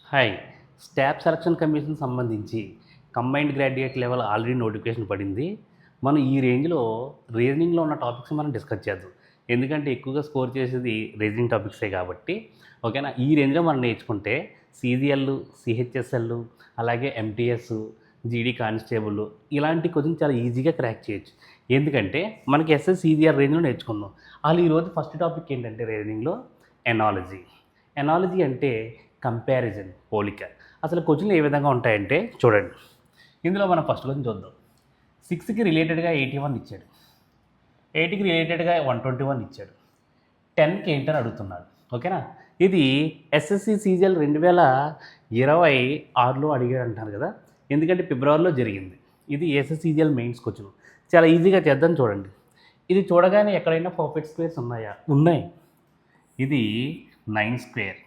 Hi. Staff selection commission సంబంధించి combined graduate level already notification పడింది. మనం ఈ రేంజ్‌లో రీజనింగ్‌లో ఉన్న టాపిక్స్ మనం డిస్కస్ చేద్దాం. ఎందుకంటే ఎక్కువగా స్కోర్ చేసేది రీజనింగ్ టాపిక్సే కాబట్టి. ఓకేనా? ఈ రేంజ్‌లో మనం నేర్చుకుంటే సీజీఎల్, సీహెచ్ఎస్ఎల్, అలాగే ఎంటీఎస్, జీడీ కానిస్టేబుల్ ఇలాంటి క్వెషన్స్ చాలా ఈజీగా క్రాక్ చేయొచ్చు. ఎందుకంటే మనకి ఎస్ఎస్ సీజీఆర్ రేంజ్‌లో నేర్చుకుందాం. ఈరోజు ఫస్ట్ టాపిక్ ఏంటంటే రీజనింగ్‌లో ఎనాలజీ. ఎనాలజీ అంటే కంపారిజన్, పోలిక. అసలు క్వెషన్‌లు ఏ విధంగా ఉంటాయంటే చూడండి. ఇందులో మనం ఫస్ట్ క్వెషన్ చూద్దాం. 6కి రిలేటెడ్‌గా 81 ఇచ్చాడు. 8కి రిలేటెడ్‌గా 121 ఇచ్చాడు. 10కి ఏంటని అడుగుతున్నాడు. ఓకేనా? ఇది ఎస్ఎస్సి సీజీఎల్ 2026లో అడిగాడు అంటున్నారు కదా! ఎందుకంటే ఫిబ్రవరిలో జరిగింది. ఇది ఎస్ఎస్సి సీజీఎల్ మెయిన్స్ క్వెషన్. చాలా ఈజీగా చేద్దాం చూడండి. ఇది చూడగానే ఎక్కడైనా పర్ఫెక్ట్ స్క్వేర్స్ ఉన్నాయా? ఉన్నాయి. ఇది 9 స్క్వేర్.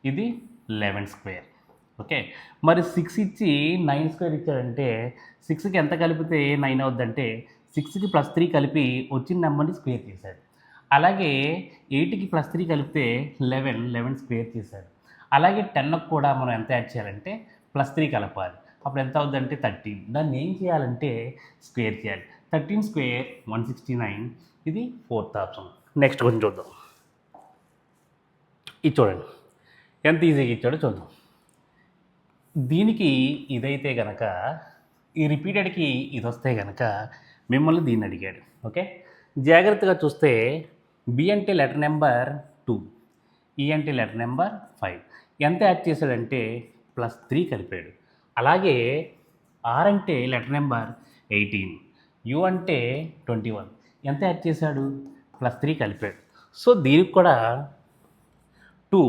ఇది 11 స్క్వేర్. ఓకే. మరి 6 ఇచ్చి 9 స్క్వేర్ ఇచ్చాడంటే 6కి ఎంత కలిపితే 9 అవుద్దంటే 6కి +3 కలిపి వచ్చిన నెంబర్ని స్క్వేర్ చేశాడు. అలాగే 8కి +3 కలిపితే 11 స్క్వేర్ చేశాడు. అలాగే 10కి కూడా మనం ఎంత యాడ్ చేయాలంటే +3 కలపాలి. అప్పుడు ఎంత అవుద్దంటే 13. దాన్ని ఏం చేయాలంటే స్క్వేర్ చేయాలి. 13 స్క్వేర్ 169. ఇది ఫోర్త్ ఆప్షన్. నెక్స్ట్ కొంచెం చూద్దాం. ఇది చూడండి. ఎంత ఈజీగా ఇచ్చాడో చూద్దాం. దీనికి ఇదైతే గనక ఈ రిపీటెడ్కి ఇది వస్తే గనక మిమ్మల్ని దీన్ని అడిగాడు. ఓకే. జాగ్రత్తగా చూస్తే బి అంటే లెటర్ నెంబర్ 2, ఈ అంటే లెటర్ నెంబర్ 5. ఎంత యాడ్ చేశాడంటే +3 కలిపాడు. అలాగే ఆర్ అంటే లెటర్ నెంబర్ 18, యు అంటే 21. ఎంత యాడ్ చేశాడు? +3 కలిపాడు. సో దీనికి కూడా 2,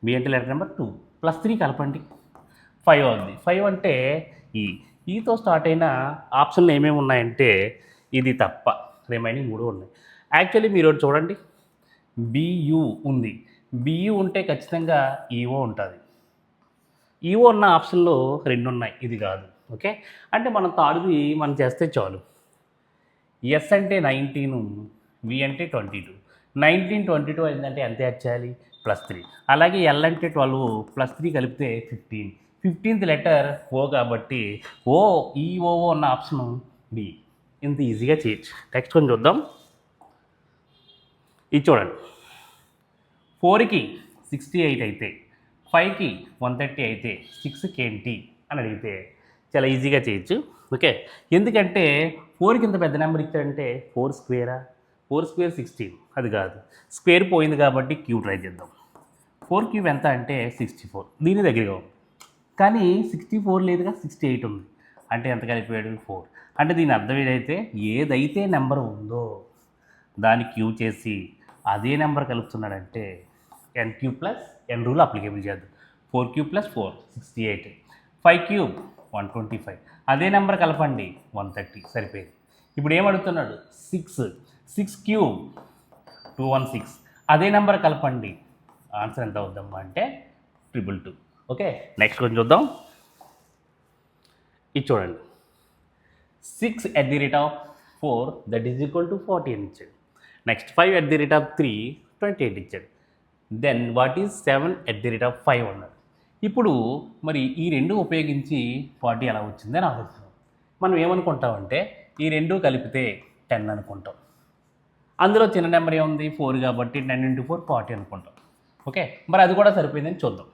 బి అంటే లెటర్ నెంబర్ 2 +3 కలపండి 5 అవుద్ది. 5 అంటే ఈతో స్టార్ట్ అయిన ఆప్షన్లు ఏమేమి ఉన్నాయంటే ఇది తప్ప రిమైనింగ్ 3 ఉన్నాయి. యాక్చువల్లీ మీరు ఒకటి చూడండి. బియు ఉంది. బియు ఉంటే ఖచ్చితంగా ఈఓ ఉంటుంది. ఈఓ ఉన్న ఆప్షన్లో 2 ఉన్నాయి. ఇది కాదు. ఓకే. అంటే మనం థర్డ్‌ది మనం చేస్తే చాలు. ఎస్ అంటే 19, వి అంటే 22. 19, 22 అయిందంటే ఎంత యాడ్ చేయాలి? +3. అలాగే ఎల్ అంటే 12, +3 కలిపితే 15. 15th లెటర్ ఓ కాబట్టి ఈఓఓ ఉన్న ఆప్షన్ బి. ఇంత ఈజీగా చేయొచ్చు. నెక్స్ట్ కొంచెం చూద్దాం. ఇది చూడండి. 4కి 68 అయితే, 5కి 130 అయితే 6కి ఏంటి అని అడిగితే చాలా ఈజీగా చేయొచ్చు. ఓకే. ఎందుకంటే 4కి ఇంత పెద్ద నెంబర్ ఇచ్చాడంటే 4 స్క్వేరా? 4 స్క్వేర్ 16. అది కాదు. స్క్వేర్ పోయింది కాబట్టి క్యూబ్ ట్రై చేద్దాం. 4 క్యూబ్ ఎంత అంటే 64. దీని దగ్గరగా ఉంది. కానీ 64 లేదుగా, 68 ఉంది. అంటే ఎంత కలిపాడు? 4. అంటే దీని అర్థం ఏదైతే ఏదైతే నెంబర్ ఉందో దాన్ని క్యూబ్ చేసి అదే నెంబర్ కలుపుతున్నాడంటే n cube plus n rule applicable చేద్దాం. 4 క్యూబ్ ప్లస్ 4 68, 5 క్యూబ్ 125. అదే నెంబర్ కలపండి 130. సరిపోయింది. ఇప్పుడు ఏమడుగుతున్నాడు? 6 క్యూబ్ 216. అదే నెంబర్ కలపండి. ఆన్సర్ ఎంత అవుద్దమ్మా అంటే 222. ఓకే. నెక్స్ట్ కొంచెం చూద్దాం. ఇది చూడండి. 6/4 దట్ ఈజ్ ఈక్వల్ టు 40 అని ఇచ్చాడు. నెక్స్ట్ 5/3 28 ఇచ్చాడు. దెన్ వాట్ ఈజ్ 7/5 అన్నాడు. ఇప్పుడు మరి ఈ రెండు ఉపయోగించి 40 ఎలా వచ్చిందని ఆలోచిస్తాం. మనం ఏమనుకుంటామంటే ఈ రెండు కలిపితే 10 అనుకుంటాం. అందులో చిన్న నెంబర్ ఏముంది? 4 కాబట్టి 10 × 4 40 అనుకుంటాం. ఓకే. మరి అది కూడా సరిపోయిందని చూద్దాం.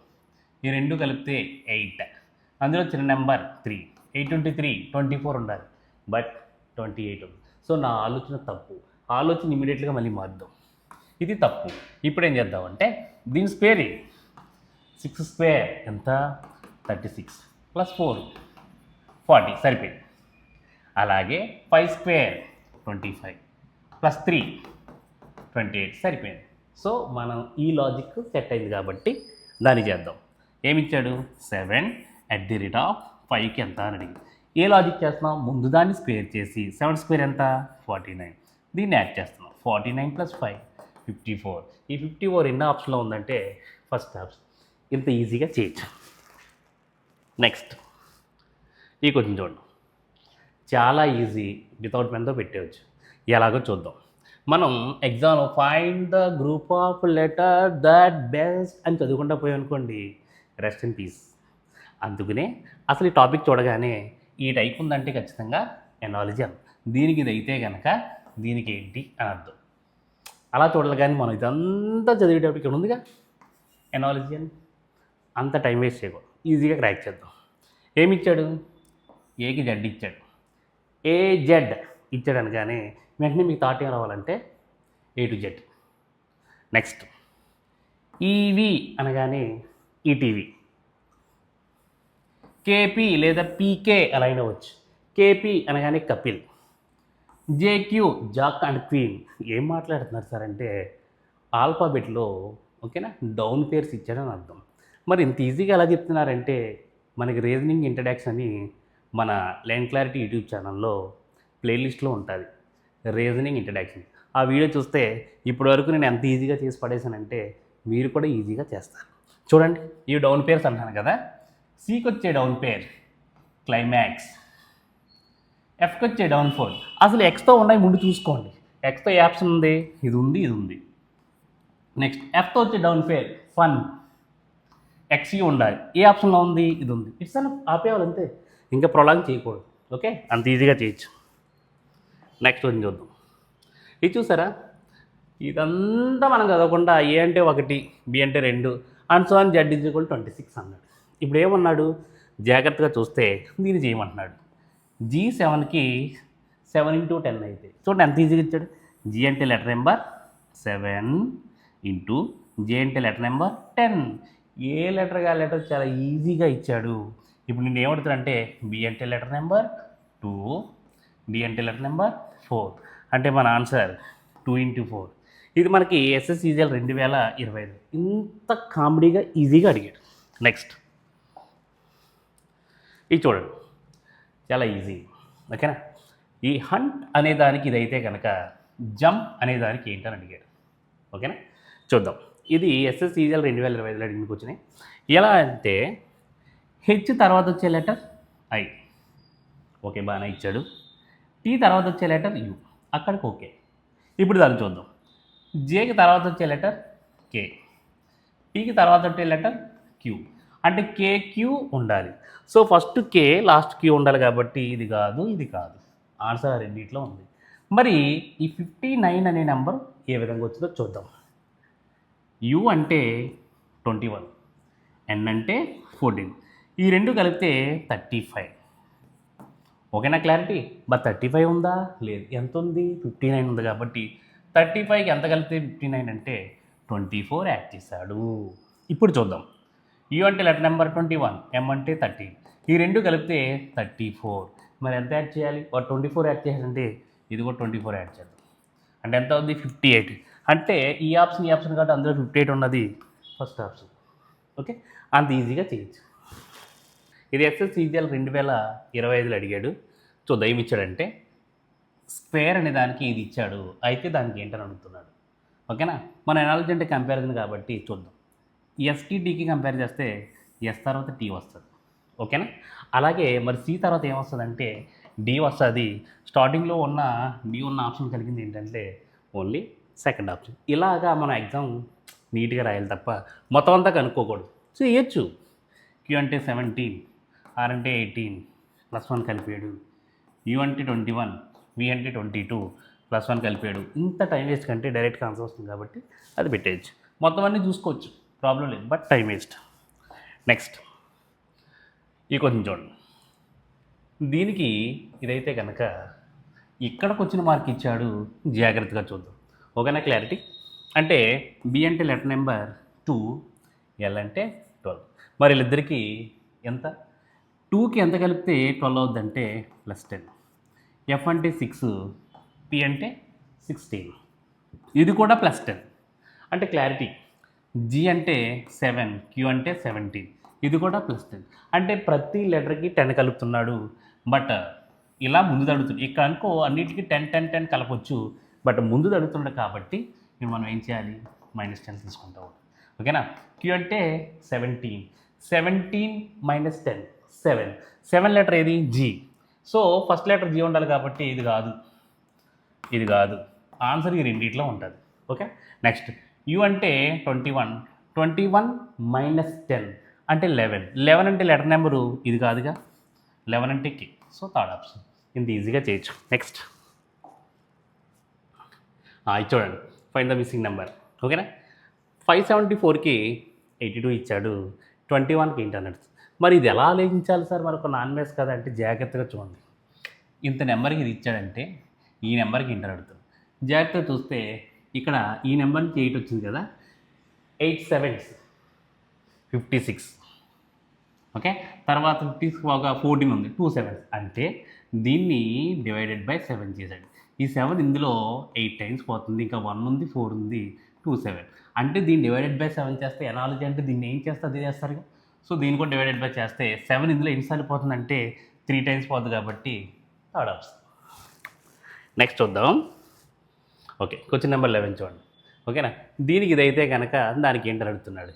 ఈ రెండు కలిపితే 8. అందులో చిన్న నెంబర్ 3. 8 × 3 24 ఉండాలి. బట్ 28 ఉంది. సో నా ఆలోచన తప్పు. ఆలోచన ఇమీడియట్గా మళ్ళీ మార్దాం. ఇది తప్పు. ఇప్పుడు ఏం చేద్దామంటే దీని స్క్వేర్ 6 స్క్వేర్ ఎంత? 36 + 4 40 సరిపోయింది. అలాగే 5 స్క్వేర్ 25 + 3 28 సరిపోయింది. సో మనం ఈ లాజిక్ సెట్ అయింది కాబట్టి దాన్ని చేద్దాం. ఏమిచ్చాడు? 7/5కి ఎంత అని అడిగింది. ఏ లాజిక్ చేస్తున్నాం? ముందు దాన్ని స్క్వేర్ చేసి 7 స్క్వేర్ ఎంత? 49. దీన్ని యాడ్ చేస్తున్నాం. 49 + 5 54. ఈ 54 ఎన్ని ఆప్షన్లో ఉందంటే ఫస్ట్ ఆప్షన్. ఇంత ఈజీగా చేయొచ్చు. నెక్స్ట్ ఈ కొంచెం చూడండి. చాలా ఈజీ. వితౌట్ పెన్తో పెట్టేయచ్చు. ఎలాగో చూద్దాం. మనం ఎగ్జామ్లో find the group of letter that best అని చదువుకుంటా పోయాం అనుకోండి, రెస్ట్ ఇన్ పీస్. అందుకనే అసలు ఈ టాపిక్ చూడగానే ఈ టైప్ ఉందంటే ఖచ్చితంగా ఎనాలజీ అని. దీనికి ఇది అయితే కనుక దీనికి ఏంటి అని అర్థం. అలా చూడాలి, కానీ మనం ఇదంతా చదివేటప్పుడు ఇక్కడ ఉందిగా ఎనాలజీ అని, అంత టైం వేస్ట్ చేయకూడదు, ఈజీగా క్రాక్ చేద్దాం. ఏమి ఇచ్చాడు? ఏకి జెడ్ ఇచ్చాడు. ఏ జెడ్ ఇచ్చాడు అనగానే వెంటనే మీకు థాట్ ఏం రావాలంటే ఏ టు జెడ్. నెక్స్ట్ ఈవి అనగానే ఈటీవీ. కేపీ లేదా పీకే అలా అయినా వచ్చు. కేపీ అనగానే Kapil. JQ Jack and queen. ఏం మాట్లాడుతున్నారు సార్ అంటే ఆల్ఫాబెట్లో ఓకేనా డౌన్ పేర్స్ ఇచ్చాడని అర్థం. మరి ఇంత ఈజీగా ఎలా చెప్తున్నారంటే మనకి రీజనింగ్ ఇంట్రడక్షన్ అని మన లైన్ క్లారిటీ యూట్యూబ్ ఛానల్లో ప్లేలిస్ట్లో ఉంటుంది, రీజనింగ్ ఇంట్రడక్షన్. ఆ వీడియో చూస్తే ఇప్పటివరకు నేను ఎంత ఈజీగా చేసి పడేసానంటే మీరు కూడా ఈజీగా చేస్తారు. చూడండి, ఈ డౌన్ పేర్స్ అంటాను కదా. సికి వచ్చే డౌన్ పేర్ క్లైమాక్స్, ఎఫ్కి వచ్చే డౌన్ ఫోల్. అసలు ఎక్స్తో ఉన్నాయి ముందు చూసుకోండి. ఎక్స్తో ఏ ఆప్షన్ ఉంది? ఇది ఉంది, ఇది ఉంది. నెక్స్ట్ ఎఫ్తో వచ్చే డౌన్ పేర్ ఫన్, ఎక్స్ఈ ఉండాలి. ఏ ఆప్షన్లో ఉంది? ఇది ఉంది. ఇట్స్ అని ఆపేయాలి అంతే, ఇంకా ప్రొలాంగ్ చేయకూడదు. ఓకే, అంత ఈజీగా చేయొచ్చు. నెక్స్ట్ వచ్చి చూద్దాం. ఇది చూసారా, ఇదంతా మనం చదవకుండా ఏ అంటే 1, బి అంటే 2 and so on Z is equal 26 అన్నాడు. ఇప్పుడు ఏమన్నాడు? జాగ్రత్తగా చూస్తే దీన్ని చేయమంటున్నాడు. G7కి 7 × 10 అయితే చూడండి ఎంత ఈజీగా ఇచ్చాడు. జీ అంటే లెటర్ నెంబర్ 7 ఇంటూ జే అంటే లెటర్ నెంబర్ 10. ఏ లెటర్గా లెటర్ చాలా ఈజీగా ఇచ్చాడు. ఇప్పుడు నేను ఏమడుతానంటే బి అంటే లెటర్ నెంబర్ 2, డి అంటే లెటర్ నెంబర్ 4. అంటే మన ఆన్సర్ 2 × 4. ఇది మనకి SSCGL 2025 ఇంత కామెడీగా ఈజీగా అడిగాడు. నెక్స్ట్ ఇది చూడండి, చాలా ఈజీ. ఓకేనా, ఈ హంట్ అనే దానికి ఇదైతే కనుక జంప్ అనే దానికి ఏంటని అడిగాడు. ఓకేనా, చూద్దాం. ఇది SSCGL 2025లో అడిగినకి వచ్చినాయి. ఎలా అంటే హెచ్ తర్వాత వచ్చే లెటర్ ఐ, ఓకే బాగానే ఇచ్చాడు. టీ తర్వాత వచ్చే లెటర్ యు, అక్కడికి ఓకే. ఇప్పుడు దాన్ని చూద్దాం. జేకి తర్వాత వచ్చే లెటర్ కే, టీకి తర్వాత వచ్చే లెటర్ క్యూ. అంటే కేక్యూ ఉండాలి. సో ఫస్ట్ కే లాస్ట్ క్యూ ఉండాలి కాబట్టి ఇది కాదు, ఇది కాదు. ఆన్సర్ రెండిట్లో ఉంది. మరి ఈ 59 అనే నెంబర్ ఏ విధంగా వచ్చిందో చూద్దాం. యు అంటే 21, ఎన్ అంటే 14. ఈ రెండు కలిపితే 35. ఓకేనా క్లారిటీ? బట్ 35 ఉందా? లేదు. ఎంత ఉంది? 59 ఉంది. కాబట్టి 35కి ఎంత కలిపితే 59 అంటే 24 యాడ్ చేశాడు. ఇప్పుడు చూద్దాం. యూ అంటే లెటర్ నెంబర్ 21, ఎం అంటే 13. ఈ రెండు కలిపితే 34. మరి ఎంత యాడ్ చేయాలి? 24 యాడ్ చేయాలంటే ఇది కూడా 24 యాడ్ చేద్దాం. అంటే ఎంత ఉంది? 58. అంటే ఈ ఆప్షన్ కాబట్టి అందులో 58 ఉన్నది ఫస్ట్ ఆప్షన్. ఓకే, అంత ఈజీగా చేయొచ్చు. ఇది SSCGL 2025లో అడిగాడు. చూద్దాం ఏమి ఇచ్చాడంటే స్క్వేర్ అనే దానికి ఇది ఇచ్చాడు, అయితే దానికి ఏంటని అడుగుతున్నాడు. ఓకేనా, మన ఎనాలజీ అంటే కంపారిజన్ కాబట్టి చూద్దాం. ఎస్కి టీకి కంపేర్ చేస్తే ఎస్ తర్వాత టీ వస్తుంది. ఓకేనా, అలాగే మరి సి తర్వాత ఏమొస్తుందంటే డి వస్తుంది. స్టార్టింగ్లో ఉన్న డి ఉన్న ఆప్షన్ కలిగింది ఏంటంటే ఓన్లీ సెకండ్ ఆప్షన్. ఇలాగా మన ఎగ్జామ్ నీట్గా రాయాలి తప్ప మొత్తం అంతా కనుక్కోకూడదు. సో చేయొచ్చు. క్యూ అంటే 17, ఆర్ అంటే 18 +1 కలిపాడు. యూ అంటే 21, వి అంటే 22 +1 కలిపాడు. ఇంత టైం వేస్ట్ కంటే డైరెక్ట్గా ఆన్సర్ వస్తుంది కాబట్టి అది పెట్టేయచ్చు. మొత్తం అన్నీ చూసుకోవచ్చు, ప్రాబ్లం లేదు, బట్ టైం వేస్ట్. నెక్స్ట్ ఈ కొంచెం చూడండి. దీనికి ఇదైతే కనుక ఇక్కడికి వచ్చిన మార్క్ ఇచ్చాడు, జాగ్రత్తగా చూద్దాం. ఓకేనా క్లారిటీ? అంటే బి అంటే లెటర్ నెంబర్ 2, ఎల్ అంటే 12. మరి వీళ్ళిద్దరికీ ఎంత? 2కి ఎంత కలిపితే 12 అవుద్దంటే +10. ఎఫ్ అంటే 6, పి అంటే 16. ఇది కూడా +10. అంటే క్లారిటీ. జీ అంటే 7, క్యూ అంటే 17. ఇది కూడా +10. అంటే ప్రతి లెటర్కి 10 కలుపుతున్నాడు. బట్ ఇలా ముందు తడుతుంది. ఇక్కడ అనుకో అన్నిటికీ 10 10 10 కలపొచ్చు. బట్ ముందు తడుతున్నాడు కాబట్టి ఇప్పుడు మనం ఏం చేయాలి? -10 తీసుకుంటాం. ఓకేనా, క్యూ అంటే 17. 17 - 10 7. 7 లెటర్ ఏది? G. So first letter G ఉండాలి కాబట్టి ఇది కాదు, ఇది కాదు, ఆన్సర్ ఈ రెండిట్లో ఉంటుంది. ఓకే, నెక్స్ట్ యు అంటే 21, 21 మైనస్ 10 అంటే 11, 11 అంటే లెటర్ నెంబరు ఇది కాదుగా, 11 అంటే కే. సో థర్డ్ ఆప్షన్, ఇంత ఈజీగా చేయొచ్చు. నెక్స్ట్ ఇది చూడండి, ఫైండ్ ద మిస్సింగ్ నెంబర్. ఓకేనా, 574కి 82 ఇచ్చాడు, 21కి ఏంటి అన్నాడు. మరి ఇది ఎలా ఆలోచించాలి సార్, మనకు నాన్ మ్యాథ్స్ కదా అంటే జాగ్రత్తగా చూడండి. ఇంత నెంబర్కి ఇది ఇచ్చాడంటే ఈ నెంబర్కి ఇంటర్ అడుగుతాడు. జాగ్రత్తగా చూస్తే ఇక్కడ ఈ నెంబర్ నుంచి 8 వచ్చింది కదా, 8 7s 56. ఓకే, తర్వాత 50 పోగా 14 ఉంది, 2 7s అంటే దీన్ని డివైడెడ్ బై 7 చేశాడు. ఈ 7 ఇందులో 8 టైమ్స్ పోతుంది, ఇంకా 1 ఉంది, 4 ఉంది, 2 7 అంటే దీన్ని డివైడెడ్ బై 7 చేస్తే ఎనాలజీ అంటే దీన్ని ఏం చేస్తే అదే చేస్తారు. సో దీన్ని కూడా డివైడెడ్ బై చేస్తే 7 ఇందులో ఎన్నిసార్లు పోతుందంటే 3 టైమ్స్ పోతుంది, కాబట్టి థర్డ్ ఆప్షన్. నెక్స్ట్ చూద్దాం. ఓకే, క్వశ్చన్ నెంబర్ 11 చూడండి. ఓకేనా, దీనికి ఇదైతే కనుక దానికి ఏంటి అడుగుతున్నాడు,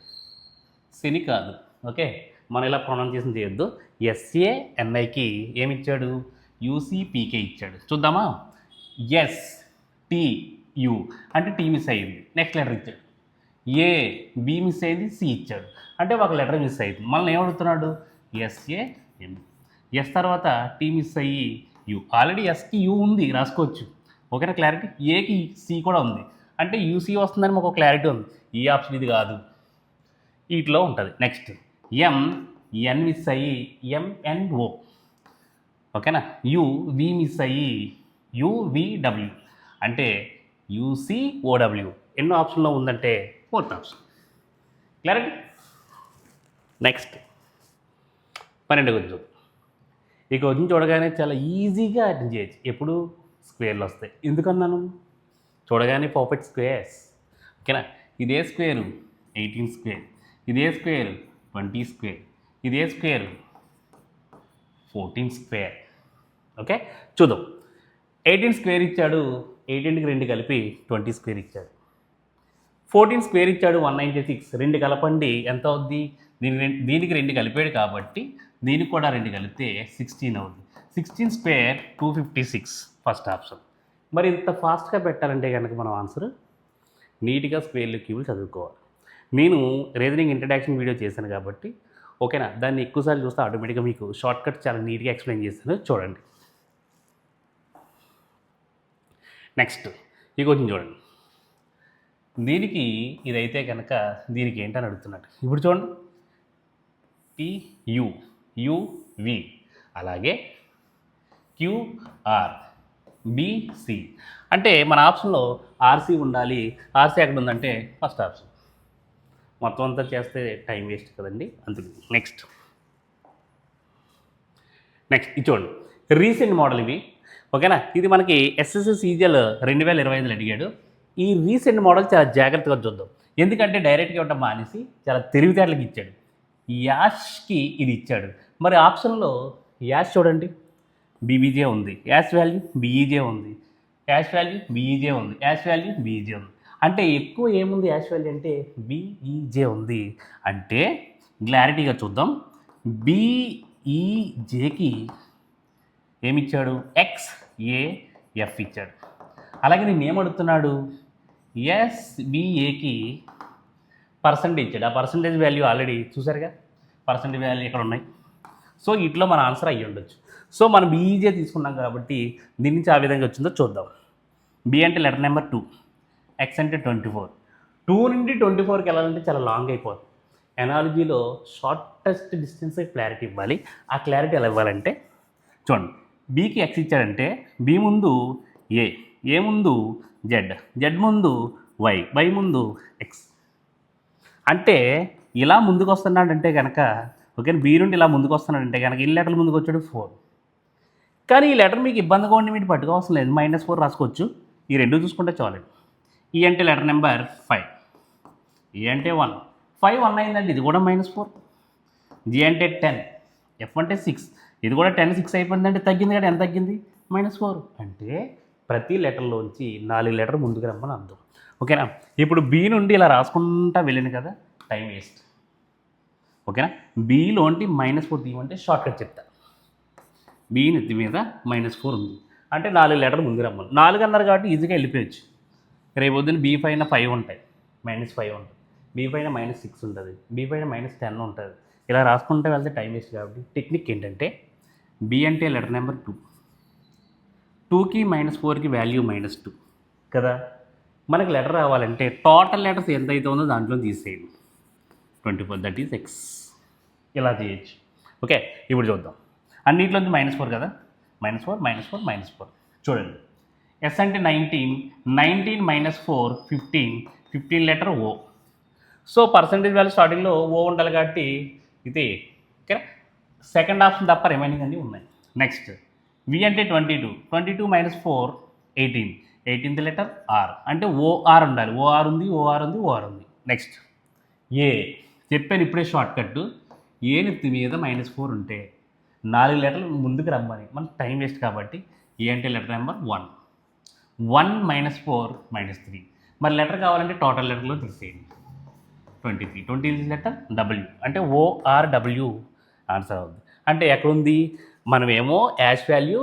సిని కాదు. ఓకే, మనం ఇలా ప్రొనౌన్సియేషన్ చేయొద్దు. SANIకి ఏమి ఇచ్చాడు, UCPK ఇచ్చాడు. చూద్దామా, STU అంటే టీ మిస్ అయ్యింది, నెక్స్ట్ లెటర్ ఇచ్చాడు. B మిస్ అయింది, C ఇచ్చాడు, అంటే ఒక లెటర్ మిస్ అయింది. మనల్ని ఏమడుగుతున్నాడు, SAM. ఎస్ తర్వాత టీ మిస్ అయ్యి యూ, ఆల్రెడీ ఎస్కి యూ ఉంది రాసుకోవచ్చు. ఓకేనా, క్లారిటీ. ఏకి సి కూడా ఉంది, అంటే యూసీ వస్తుందని మాకు క్లారిటీ ఉంది. ఈ ఆప్షన్ ఇది కాదు, వీటిలో ఉంటుంది. నెక్స్ట్ ఎన్ మిస్ అయ్యి MNO. ఓకేనా, వి మిస్ అయ్యి UVW అంటే UCOW. ఎన్నో ఆప్షన్లో ఉందంటే ఫోర్త్ ఆప్షన్. క్లారిటీ. నెక్స్ట్ 12 గురించి. ఈ క్వశ్చన్ చూడగానే చాలా ఈజీగా అటెండ్ చేయొచ్చు. ఎప్పుడు స్క్వేర్లు వస్తాయి. ఎందుకన్నాను, చూడగానే పర్ఫెక్ట్ స్క్వేర్స్. ఓకేనా, ఇదే స్క్వేరు 18 స్క్వేర్, ఇదే స్క్వేర్ 20 స్క్వేర్, ఇదే స్క్వేర్ 14 స్క్వేర్. ఓకే, చూద్దాం. 18 స్క్వేర్ ఇచ్చాడు, 18కి 2 కలిపి 20 స్క్వేర్ ఇచ్చాడు. 14 స్క్వేర్ ఇచ్చాడు, 196. 2 కలపండి ఎంత అవుద్ది, దీనికి 2 కలిపాడు కాబట్టి దీనికి కూడా 2 కలిపితే 16 అవుద్ది. 16 స్క్వేర్ 256, ఫస్ట్ ఆప్షన్. మరి ఇంత ఫాస్ట్గా పెట్టాలంటే కనుక మనం ఆన్సర్ నీట్గా స్క్వేర్లు క్యూబ్లు చదువుకోవాలి. నేను రీజనింగ్ ఇంట్రడక్షన్ వీడియో చేశాను కాబట్టి ఓకేనా, దాన్ని ఎక్కువసార్లు చూస్తే ఆటోమేటిక్గా మీకు షార్ట్ కట్ చాలా నీట్గా ఎక్స్ప్లెయిన్ చేస్తాను, చూడండి. నెక్స్ట్ ఈ క్వశ్చన్ చూడండి. దీనికి ఇదైతే కనుక దీనికి ఏంటని అడుగుతున్నాడు. ఇప్పుడు చూడండి, PU UV అలాగే QR BC అంటే మన ఆప్షన్లో RC ఉండాలి. RC ఎక్కడ ఉందంటే ఫస్ట్ ఆప్షన్. మొత్తం అంతా చేస్తే టైం వేస్ట్ కదండి, అందుకు. నెక్స్ట్ ఇది చూడండి, రీసెంట్ మోడల్ ఇవి. ఓకేనా, ఇది మనకి SSC CGL 2025లో అడిగాడు. ఈ రీసెంట్ మోడల్ చాలా జాగ్రత్తగా చూద్దాం, ఎందుకంటే డైరెక్ట్గా ఇవ్వడం మానేసి చాలా తెలివితేటలకు ఇచ్చాడు. యాష్కి ఇది ఇచ్చాడు. మరి ఆప్షన్లో యాష్ చూడండి, BBJ ఉంది, యాష్ వాల్యూ BEJ ఉంది, యాష్ వాల్యూ BEJ ఉంది, యాష్ వాల్యూ BEJ ఉంది. అంటే ఎక్కువ ఏముంది యాష్ వాల్యూ అంటే BEJ ఉంది. అంటే క్లారిటీగా చూద్దాం, BEJకి ఏమిచ్చాడు, XAF ఇచ్చాడు. అలాగే నేను ఏమడుగుతున్నాడు, SBAకి పర్సంటేజ్ ఇచ్చాడు. ఆ పర్సంటేజ్ వాల్యూ ఆల్రెడీ చూసారుగా, పర్సంటేజ్ వాల్యూ ఇక్కడ ఉన్నాయి. సో వీటిలో మన ఆన్సర్ అయ్యి ఉండొచ్చు. సో మనం BEJ తీసుకున్నాం కాబట్టి దీని నుంచి ఆ విధంగా వచ్చిందో చూద్దాం. B అంటే లెటర్ నెంబర్ 2, X అంటే 24. 2 నుండి 24కి వెళ్ళాలంటే చాలా లాంగ్ అయిపోతుంది. ఎనాలజీలో షార్టెస్ట్ డిస్టెన్స్ క్లారిటీ ఇవ్వాలి. ఆ క్లారిటీ ఎలా ఇవ్వాలంటే చూడండి, Bకి X ఇచ్చాడంటే B ముందు A ముందు Z ముందు Y ముందు X. అంటే ఇలా ముందుకు వస్తున్నాడంటే కనుక ఓకే, B నుండి ఇలా ముందుకు వస్తున్నాడంటే కనుక ఈ లెటర్ ముందుకు వచ్చాడు 4. కానీ ఈ లెటర్ మీకు ఇబ్బందిగా ఉండి మీరు పట్టుకోవాల్సిన లేదు, -4 రాసుకోవచ్చు. ఈ రెండు చూసుకుంటే చాలండి. E అంటే లెటర్ నెంబర్ 5, E అంటే 1, 5 1 అయిందండి, ఇది కూడా -4. G అంటే 10, F అంటే 6, ఇది కూడా 10 6 అయిపోయిందంటే తగ్గింది కదా, ఎంత తగ్గింది, -4. అంటే ప్రతి లెటర్లోంచి 4 లెటర్ ముందుకు రమ్మని అర్థం. ఓకేనా, ఇప్పుడు B నుండి ఇలా రాసుకుంటా వెళ్ళింది కదా, టైం వేస్ట్. ఓకేనా, Bలోంటి -4 తీయమంటే షార్ట్ కట్ చెప్తా. B నెత్తి మీద -4 ఉంది అంటే 4 లెటర్ ముందు రమ్మని. 4 అన్నారు కాబట్టి ఈజీగా వెళ్ళిపోయచ్చు. రేపు పొద్దున్న బీ పైన 5 ఉంటాయి, -5 ఉంటుంది, బీ పైన -6 ఉంటుంది, బీ పైన -10 ఉంటుంది. ఇలా రాసుకుంటే వెళ్తే టైం వేస్ట్. కాబట్టి టెక్నిక్ ఏంటంటే బి అంటే లెటర్ నెంబర్ 2, 2కి -4కి వాల్యూ -2 కదా. మనకి లెటర్ రావాలంటే టోటల్ లెటర్స్ ఎంత అయితే ఉందో దాంట్లో తీసేయండి. 24 దట్ ఈస్ ఎక్స్. ఇలా చేయొచ్చు. ఓకే, ఇప్పుడు చూద్దాం. అన్నింటిలోంచి -4 కదా, -4 -4 -4. చూడండి, ఎస్ అంటే 19, 19 - 4 15, 15 letter O. So percentage value స్టార్టింగ్లో ఓ ఉండాలి కాబట్టి ఇది ఓకే. సెకండ్ ఆప్షన్ తప్ప రిమైనింగ్ అన్నీ ఉన్నాయి. నెక్స్ట్ వి అంటే 22, 22 - 4 18, 18th లెటర్ ఆర్ అంటే ఓఆర్ ఉండాలి. ఓఆర్ ఉంది, ఓఆర్ ఉంది, ఓఆర్ ఉంది. నెక్స్ట్ ఏ చెప్పాను ఇప్పుడే షార్ట్ కట్. ఏ నెత్తి మీద -4 ఉంటే 4 లెటర్లు ముందుకు రమ్మని, మనకు టైం వేస్ట్ కాబట్టి ఏ అంటే లెటర్ నెంబర్ 1, 1 - 4 -3. మరి లెటర్ కావాలంటే టోటల్ లెటర్లో తీసేయండి. 23, 20 లెటర్ డబ్ల్యూ అంటే ఓఆర్డబ్ల్యూ ఆన్సర్ అవుతుంది. అంటే ఎక్కడుంది, మనమేమో యాష్ వాల్యూ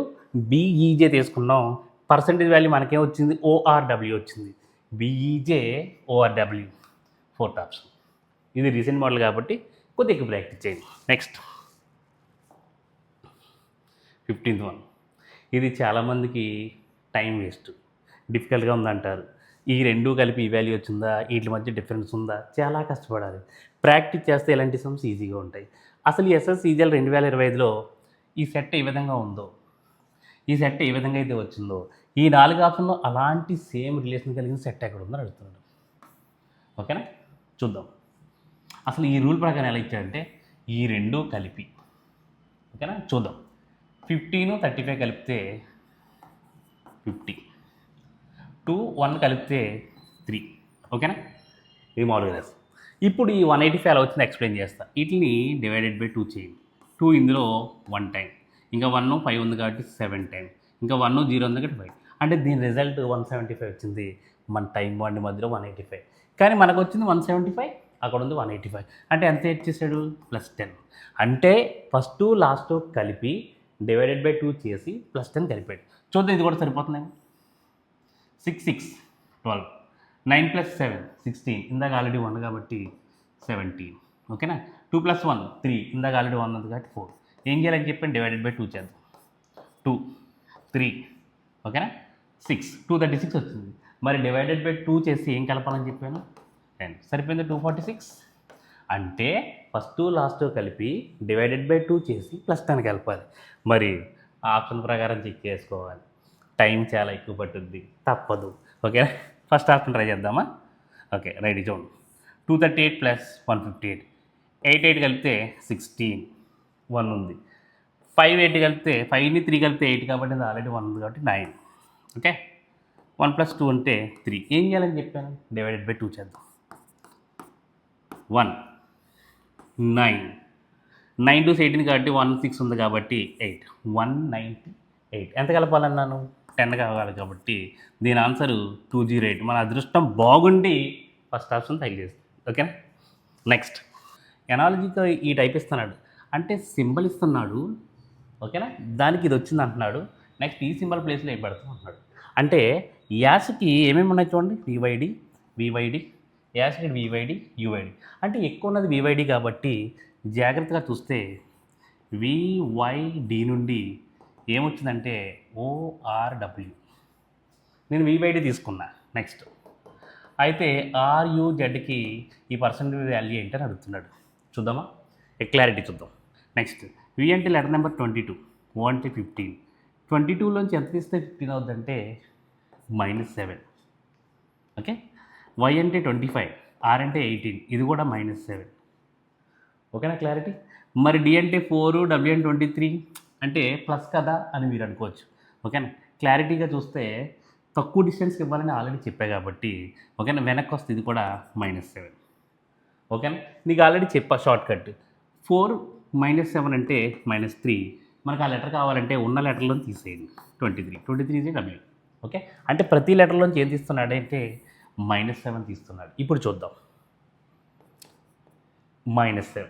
బీఈజే తీసుకున్నాం, పర్సంటేజ్ వాల్యూ మనకేం వచ్చింది, ఓఆర్డబ్ల్యూ వచ్చింది. బీఈజే ఓఆర్డబ్ల్యూ, 4th ఆప్షన్. ఇది రీసెంట్ మోడల్ కాబట్టి కొద్దిగా ఎక్కువ ప్రాక్టీస్ చేయండి. Next 15th one. ఇది చాలామందికి టైం వేస్ట్, డిఫికల్ట్గా ఉందంటారు. ఈ రెండు కలిపి ఈ వాల్యూ వచ్చిందా, వీటి మధ్య డిఫరెన్స్ ఉందా, చాలా కష్టపడాలి. ప్రాక్టీస్ చేస్తే ఇలాంటి సమ్స్ ఈజీగా ఉంటాయి. అసలు ఈ ఎస్ఎస్సిజిఎల్ 2025లో ఈ సెట్ ఏ విధంగా ఉందో, ఈ సెట్ ఏ విధంగా అయితే వచ్చిందో, ఈ 4 ఆప్షన్లో అలాంటి సేమ్ రిలేషన్ కలిగిన సెట్ ఎక్కడ ఉందని అడుగుతున్నాడు. ఓకేనా, చూద్దాం. అసలు ఈ రూల్ ప్రకారం ఎలా ఇచ్చాడంటే ఈ రెండు కలిపి, ఓకేనా చూద్దాం. 15, 35 కలిపితే 50, 2, 1 కలిపితే 3. ఓకేనా, ఇది మామూలుగా రాసి. ఇప్పుడు ఈ 185 అలా వచ్చింది ఎక్స్ప్లెయిన్ చేస్తా. వీటిని డివైడెడ్ బై 2 చేయండి. 2 ఇందులో 1 టైం, ఇంకా 1 5 ఉంది కాబట్టి 7 టైం, ఇంకా 1 0 ఉంది కాబట్టి 5. అంటే దీని రిజల్ట్ 175 వచ్చింది. మన టైం బాండ్ మధ్యలో 185, కానీ మనకు వచ్చింది 175, అక్కడ ఉంది 185. అంటే ఎంత యాడ్ చేశాడు, +10. అంటే ఫస్ట్ లాస్ట్ కలిపి డివైడెడ్ బై 2 చేసి +10 కలిపాడు. చూద్దాం ఇది కూడా సరిపోతుందేమో. 6 6 12, 9 + 7 16, ఇందాక ఆల్రెడీ 1 కాబట్టి 17. ఓకేనా, 2 + 1 3, ఇందాక ఆల్రెడీ 1 ఉంది కాబట్టి 4. ఏం చేయాలని చెప్పాను, డివైడెడ్ బై 2 చేద్దాం. 2 3 ఓకేనా, 6 236 వచ్చింది. మరి డివైడెడ్ బై 2 చేసి ఏం కలపాలని చెప్పాను, 10. సరిపోయింది 246. అంటే ఫస్ట్ లాస్ట్ కలిపి డివైడెడ్ బై 2 చేసి +10 కలపాలి. మరి ఆప్షన్ ప్రకారం చెక్ చేసుకోవాలి. టైం చాలా ఎక్కువ పట్టుద్ది, తప్పదు. ఓకే, ఫస్ట్ ఆప్షన్ ట్రై చేద్దామా. ఓకే రైట్, చూడండి. 238 + 158, 8 8 కలిపితే 16, 1 ఉంది. 5 8 కలిపితే 5ని 3 కలిపితే 8 కాబట్టి అది ఆల్రెడీ 1 ఉంది కాబట్టి 9. ఓకే, 1 + 2 అంటే 3. ఏం చేయాలని చెప్పాను, డివైడెడ్ బై 2 చేద్దాం. 1 9, 9 2 18 కాబట్టి 1 6 ఉంది కాబట్టి 8, 198. ఎంత కలపాలన్నాను, 10 కావాలి కాబట్టి దీని ఆన్సరు 208. మన అదృష్టం బాగుండి ఫస్ట్ ఆప్షన్ తగిలేస్తుంది. ఓకేనా, నెక్స్ట్ ఎనాలజీతో ఈ టైప్ ఇస్తున్నాడు అంటే సింబల్ ఇస్తున్నాడు. ఓకేనా, దానికి ఇది వచ్చింది అంటున్నాడు. నెక్స్ట్ ఈ సింబల్ ప్లేస్లో ఏం పెడతాం అంటున్నాడు. అంటే యాస్కి ఏమేమి ఉన్నాయి చూడండి, వివైడి వివైడి, యాస్కి వివైడి యువైడి. అంటే ఎక్కువ ఉన్నది వివైడి కాబట్టి జాగ్రత్తగా చూస్తే వివైడి నుండి ఏమొచ్చిందంటే ఓఆర్డబ్ల్యూ. నేను వివైడి తీసుకున్నా. నెక్స్ట్ అయితే ఆర్యుజెడ్కి ఈ పర్సంటేజ్ వాల్యూ ఏంటని అడుగుతున్నాడు. చూద్దామా, క్లారిటీ చూద్దాం. నెక్స్ట్ వి అంటే లెటర్ నెంబర్ 22, ఓ అంటే 15. 22లోంచి ఎంత తీస్తే 15 అవుతుందంటే -7. ఓకే, వై అంటే 25, ఆర్ అంటే 18, ఇది కూడా -7. ఓకేనా, క్లారిటీ. మరి డి అంటే 4, డబ్ల్యూ అంటే 23 అంటే ప్లస్ కదా అని మీరు అనుకోవచ్చు. ఓకేనా, క్లారిటీగా చూస్తే తక్కువ డిస్టెన్స్కి ఇవ్వాలని ఆల్రెడీ చెప్పా కాబట్టి ఓకేనా, వెనక్కి వస్తే ఇది కూడా -7. ఓకేనా, నీకు ఆల్రెడీ చెప్పా షార్ట్ కట్. 4 - 7 అంటే -3. మనకు ఆ లెటర్ కావాలంటే ఉన్న లెటర్లో తీసేయండి. 23 ఇస్ డబ్ల్యూ. ఓకే, అంటే ప్రతి లెటర్లోంచి ఏం తీస్తున్నాడు అంటే -7 తీస్తున్నాడు. ఇప్పుడు చూద్దాం. -7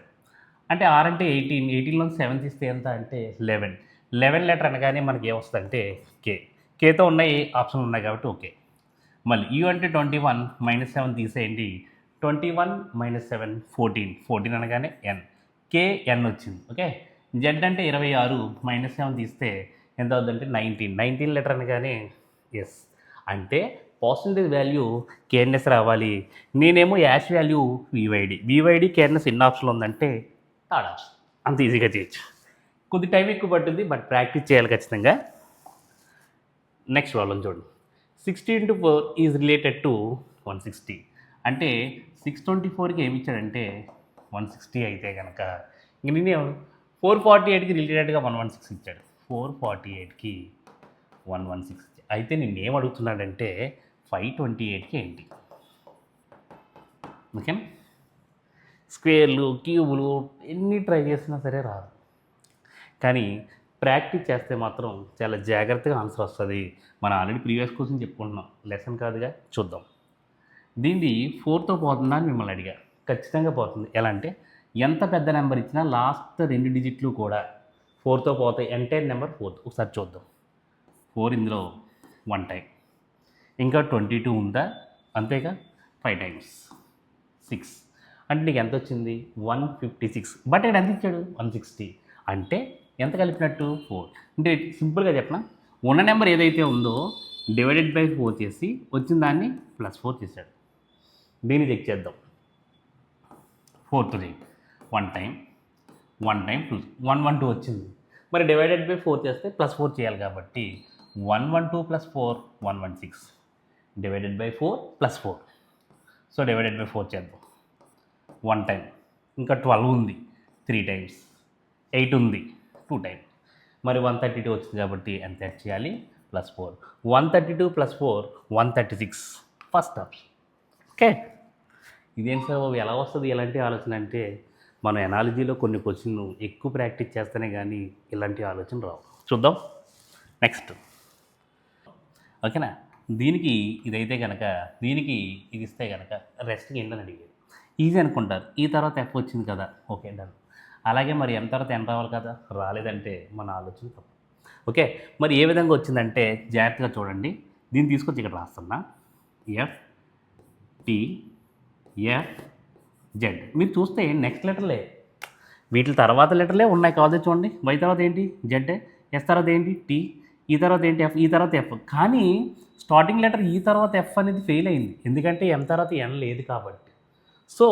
అంటే ఆర్ అంటే 18, 18లోంచి 7 తీస్తే ఎంత అంటే 11. 11 లెటర్ అనగానే మనకి ఏమొస్తుంది అంటే కే. కేతో ఉన్నాయి ఆప్షన్లు ఉన్నాయి కాబట్టి ఓకే. మళ్ళీ యూ అంటే 21 -7 తీసేయండి. 21 -7 14. 14 అనగానే ఎన్, కే ఎన్ వచ్చింది. ఓకే, జెడ్ అంటే 26 -7 తీస్తే ఎంత అవుతుందంటే 19. 19 లెటర్ అనగానే ఎస్. అంటే పర్సంటేజ్ వాల్యూ కేర్నెస్ రావాలి. నేనేమో యాష్ వాల్యూ వివైడి. వివైడి కేర్నెస్ ఎన్ని ఆప్షన్లు ఉందంటే థర్డ్ ఆప్షన్. అంత ఈజీగా చేయొచ్చు. కొద్ది టైం ఎక్కువ పడుతుంది, బట్ ప్రాక్టీస్ చేయాలి ఖచ్చితంగా. నెక్స్ట్ ప్రాబ్లం చూడండి. 60 × 4 ఈజ్ రిలేటెడ్ టు 160. అంటే 624కి ఏమి ఇచ్చాడంటే 160 అయితే కనుక ఇంక నేనే 448కి రిలేటెడ్గా 116 ఇచ్చాడు. 448కి 116 అయితే నేనేం అడుగుతున్నాడంటే 528కి ఏంటి? ఓకేనా? స్క్వేర్లు, క్యూబులు ఎన్ని ట్రై చేసినా సరే రాదు. కానీ ప్రాక్టీస్ చేస్తే మాత్రం చాలా జాగ్రత్తగా ఆన్సర్ వస్తుంది. మనం ఆల్రెడీ ప్రీవియస్ క్వశ్చన్ చెప్పుకుంటున్నాం, లెసన్ కాదుగా. చూద్దాం. దీనిది 4తో పోతుందా అని మిమ్మల్ని అడిగా. ఖచ్చితంగా పోతుంది. ఎలా అంటే ఎంత పెద్ద నెంబర్ ఇచ్చినా లాస్ట్ 2 డిజిట్లు కూడా 4తో పోతాయి. Entire number 4. ఒకసారి చూద్దాం. 4 ఇందులో 1 టైం, ఇంకా 22 ఉందా, అంతేగా 5 టైమ్స్ 6 అంటే నీకు ఎంత వచ్చింది? 156. బట్ ఇక్కడ ఎంత ఇచ్చాడు? 160. అంటే ఎంత కలిపినట్టు? 4. అంటే సింపుల్గా చెప్పనా, ఉన్న నెంబర్ ఏదైతే ఉందో డివైడెడ్ బై 4 చేసి వచ్చిన దాన్ని +4 చేశాడు. దీన్ని చెక్ చేద్దాం. 4తో 1 టైం 2 112 వచ్చింది. మరి డివైడెడ్ బై 4 చేస్తే +4 చేయాలి కాబట్టి 112 + 4 116 divided by 4 +4. So divided by 4 చేద్దాం. 1 టైం, ఇంకా 12 ఉంది 3 టైమ్స్, 8 ఉంది 2 టైం. మరి 132 వచ్చింది కాబట్టి ఎంత యాడ్ చేయాలి? +4. 132 + 4 136. First option. ఓకే, ఇదేంటి సార్ బాబు ఎలా వస్తుంది ఇలాంటి ఆలోచన అంటే, మన ఎనాలజీలో కొన్ని క్వశ్చన్లు ఎక్కువ ప్రాక్టీస్ చేస్తేనే కానీ ఇలాంటి ఆలోచన రావు. చూద్దాం నెక్స్ట్. ఓకేనా? దీనికి ఇదైతే కనుక, దీనికి ఇది ఇస్తే కనుక రెస్ట్కి ఏంటని అడిగేది. ఈజీ అనుకుంటారు. ఈ తర్వాత ఎఫ్ వచ్చింది కదా, ఓకే డన్. అలాగే మరి ఎం తర్వాత ఎన్ రావాలి కదా, రాలేదంటే మన ఆలోచన తప్పు. ఓకే, మరి ఏ విధంగా వచ్చిందంటే జాగ్రత్తగా చూడండి. దీన్ని తీసుకొచ్చి ఇక్కడ రాస్తున్నా. F T F Z. మీరు చూస్తే నెక్స్ట్ లెటర్లే, వీటి తర్వాత లెటర్లే ఉన్నాయి. కావాలి చూడండి. వై తర్వాత ఏంటి? జెడ్. ఎస్ తర్వాత ఏంటి? టీ. ఈ తర్వాత ఏంటి? ఎఫ్. ఈ తర్వాత ఎఫ్. కానీ స్టార్టింగ్ లెటర్ ఈ తర్వాత ఎఫ్ అనేది ఫెయిల్ అయింది, ఎందుకంటే ఎం తర్వాత ఎన్ లేదు కాబట్టి. సో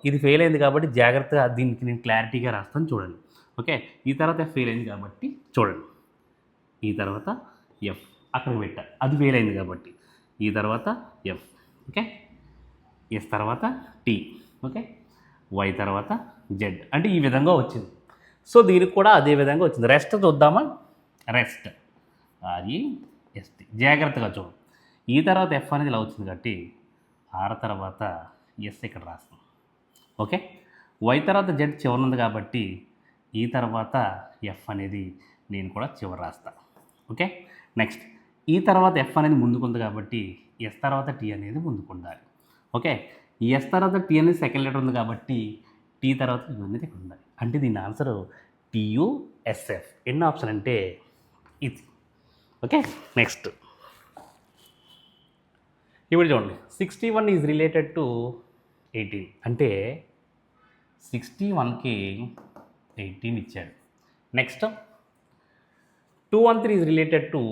ఇది ఫెయిల్ అయింది కాబట్టి జాగ్రత్తగా దీనికి నేను క్లారిటీగా రాస్తాను చూడండి. ఓకే, ఈ తర్వాత ఎఫ్ ఫెయిల్ అయింది కాబట్టి చూడండి. ఈ తర్వాత ఎఫ్ అక్కడికి పెట్టా, అది ఫెయిల్ అయింది కాబట్టి. ఈ తర్వాత ఎఫ్. ఓకే, ఎస్ తర్వాత టీ. ఓకే, వై తర్వాత జెడ్. అంటే ఈ విధంగా వచ్చింది. సో దీనికి కూడా అదే విధంగా వచ్చింది. రెస్ట్ చూద్దామా? రెస్ట్ అది ఎస్టీ. జాగ్రత్తగా చూడు. ఈ తర్వాత ఎఫ్ అనేది ఇలా వచ్చింది కాబట్టి ఆర్ తర్వాత ఎస్ ఇక్కడ రాస్తాం. ఓకే, వై తర్వాత జెడ్ చివరి ఉంది కాబట్టి ఈ తర్వాత ఎఫ్ అనేది నేను కూడా చివరి రాస్తాను. ఓకే, నెక్స్ట్ ఈ తర్వాత ఎఫ్ అనేది ముందుకుంది కాబట్టి ఎస్ తర్వాత టీ అనేది ముందుకు ఉండాలి. ఓకే, ఎస్ తర్వాత టీ అనేది సెకండ్ లెటర్ ఉంది కాబట్టి టీ తర్వాత యూ అనేది ఇక్కడ ఉండాలి. అంటే దీని ఆన్సర్ టీయుఎస్ఎఫ్. ఎన్ని ఆప్షన్ అంటే ఇది. ఓకే, నెక్స్ట్ ఇప్పుడు చూడండి. 61 ఈజ్ రిలేటెడ్ టు 18. అంటే 61కి 18 ఇచ్చాడు. Next 213 is related to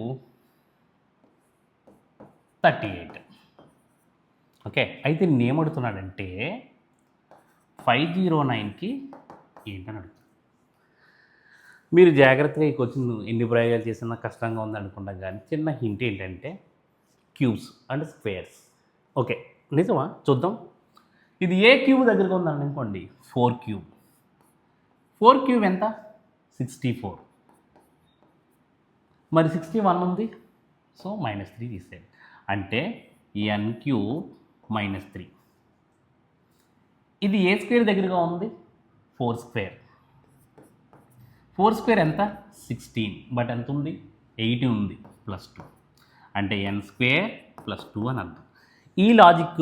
38. Okay, అయితే నేను ఏమడుగుతున్నాడంటే 509కి ఏంటని అడుగుతాను. మీరు జాగ్రత్తగా ఈ క్వశ్చన్ ఎన్ని ప్రయోగాలు చేసినా కష్టంగా ఉంది అనుకుంటాం, కానీ చిన్న హింట్ ఏంటంటే క్యూబ్స్ అండ్ స్క్వేర్స్. ఓకే, నిజమా? చూద్దాం. ఇది ఏ క్యూబ్ దగ్గరగా ఉందని అనుకోండి, 4 క్యూబ్. 4 క్యూబ్ ఎంత? 64. మరి 61 ఉంది, సో -3 తీసేది. అంటే ఎన్ క్యూబ్ -3. ఇది ఏ స్క్వేర్ దగ్గరగా ఉంది? 4 స్క్వేర్. 4 స్క్వేర్ ఎంత? 16. బట్ ఎంత ఉంది? 80 ఉంది +2. అంటే ఎన్ స్క్వేర్ +2 అని అర్థం. ఈ లాజిక్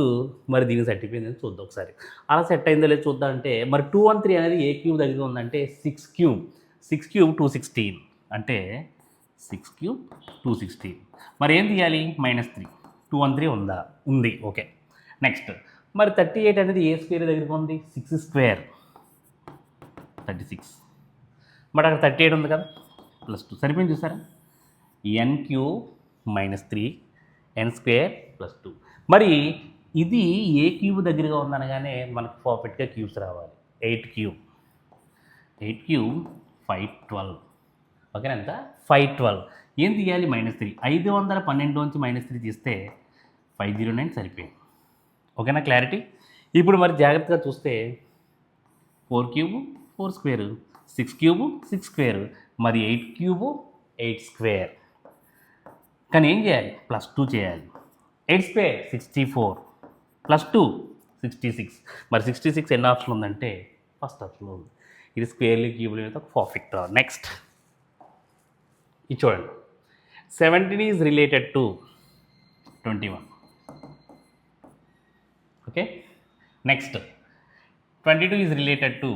మరి దీనికి సెట్ అయిపోయిందని చూద్దాం ఒకసారి. అలా సెట్ అయిందో లేదో చూద్దాం. అంటే మరి 213 అనేది ఏ క్యూబ్ దగ్గర ఉందంటే 6 క్యూబ్. 6 క్యూబ్ 216. అంటే 6 క్యూబ్ 216. మరి ఏం తీయాలి? -3. 213 ఉందా? ఉంది. ఓకే. నెక్స్ట్ మరి 38 అనేది ఏ స్క్వేర్ దగ్గరికి ఉంది? 6 స్క్వేర్ 36. బట్ అక్కడ 38 ఉంది కదా, +2 సరిపోయింది చూసారా? ఎన్ క్యూబ్ -3 ఎన్ స్క్వేర్ +2. మరి ఇది ఏ క్యూబ్ దగ్గరగా ఉందనగానే మనకు పర్ఫెక్ట్గా క్యూబ్స్ రావాలి. 8 క్యూబ్ 512. ఓకేనా? ఎంత? 512. ఏం తీయాలి? -3. 512 నుంచి -3 తీస్తే 509 సరిపోయింది. ఓకేనా? క్లారిటీ. ఇప్పుడు మరి జాగ్రత్తగా చూస్తే 4 క్యూబ్ 4 స్క్వేర్, 6 క్యూబ్ 6 స్క్వేర్, మరి 8 క్యూబ్ 8 స్క్వేర్. కానీ ఏం చేయాలి? +2 చేయాలి. 8 స్క్వేర్ 64 +2 66. మరి 66 ఎన్ని ఆప్షన్ ఉందంటే ఫస్ట్ ఆప్షన్లో ఉంది. ఇది స్క్వేర్లు క్యూబ్లు మీద ఒక పర్ఫెక్ట్. నెక్స్ట్ ఇది చూడండి. 17 is related to 21. Okay. Next 22 is related to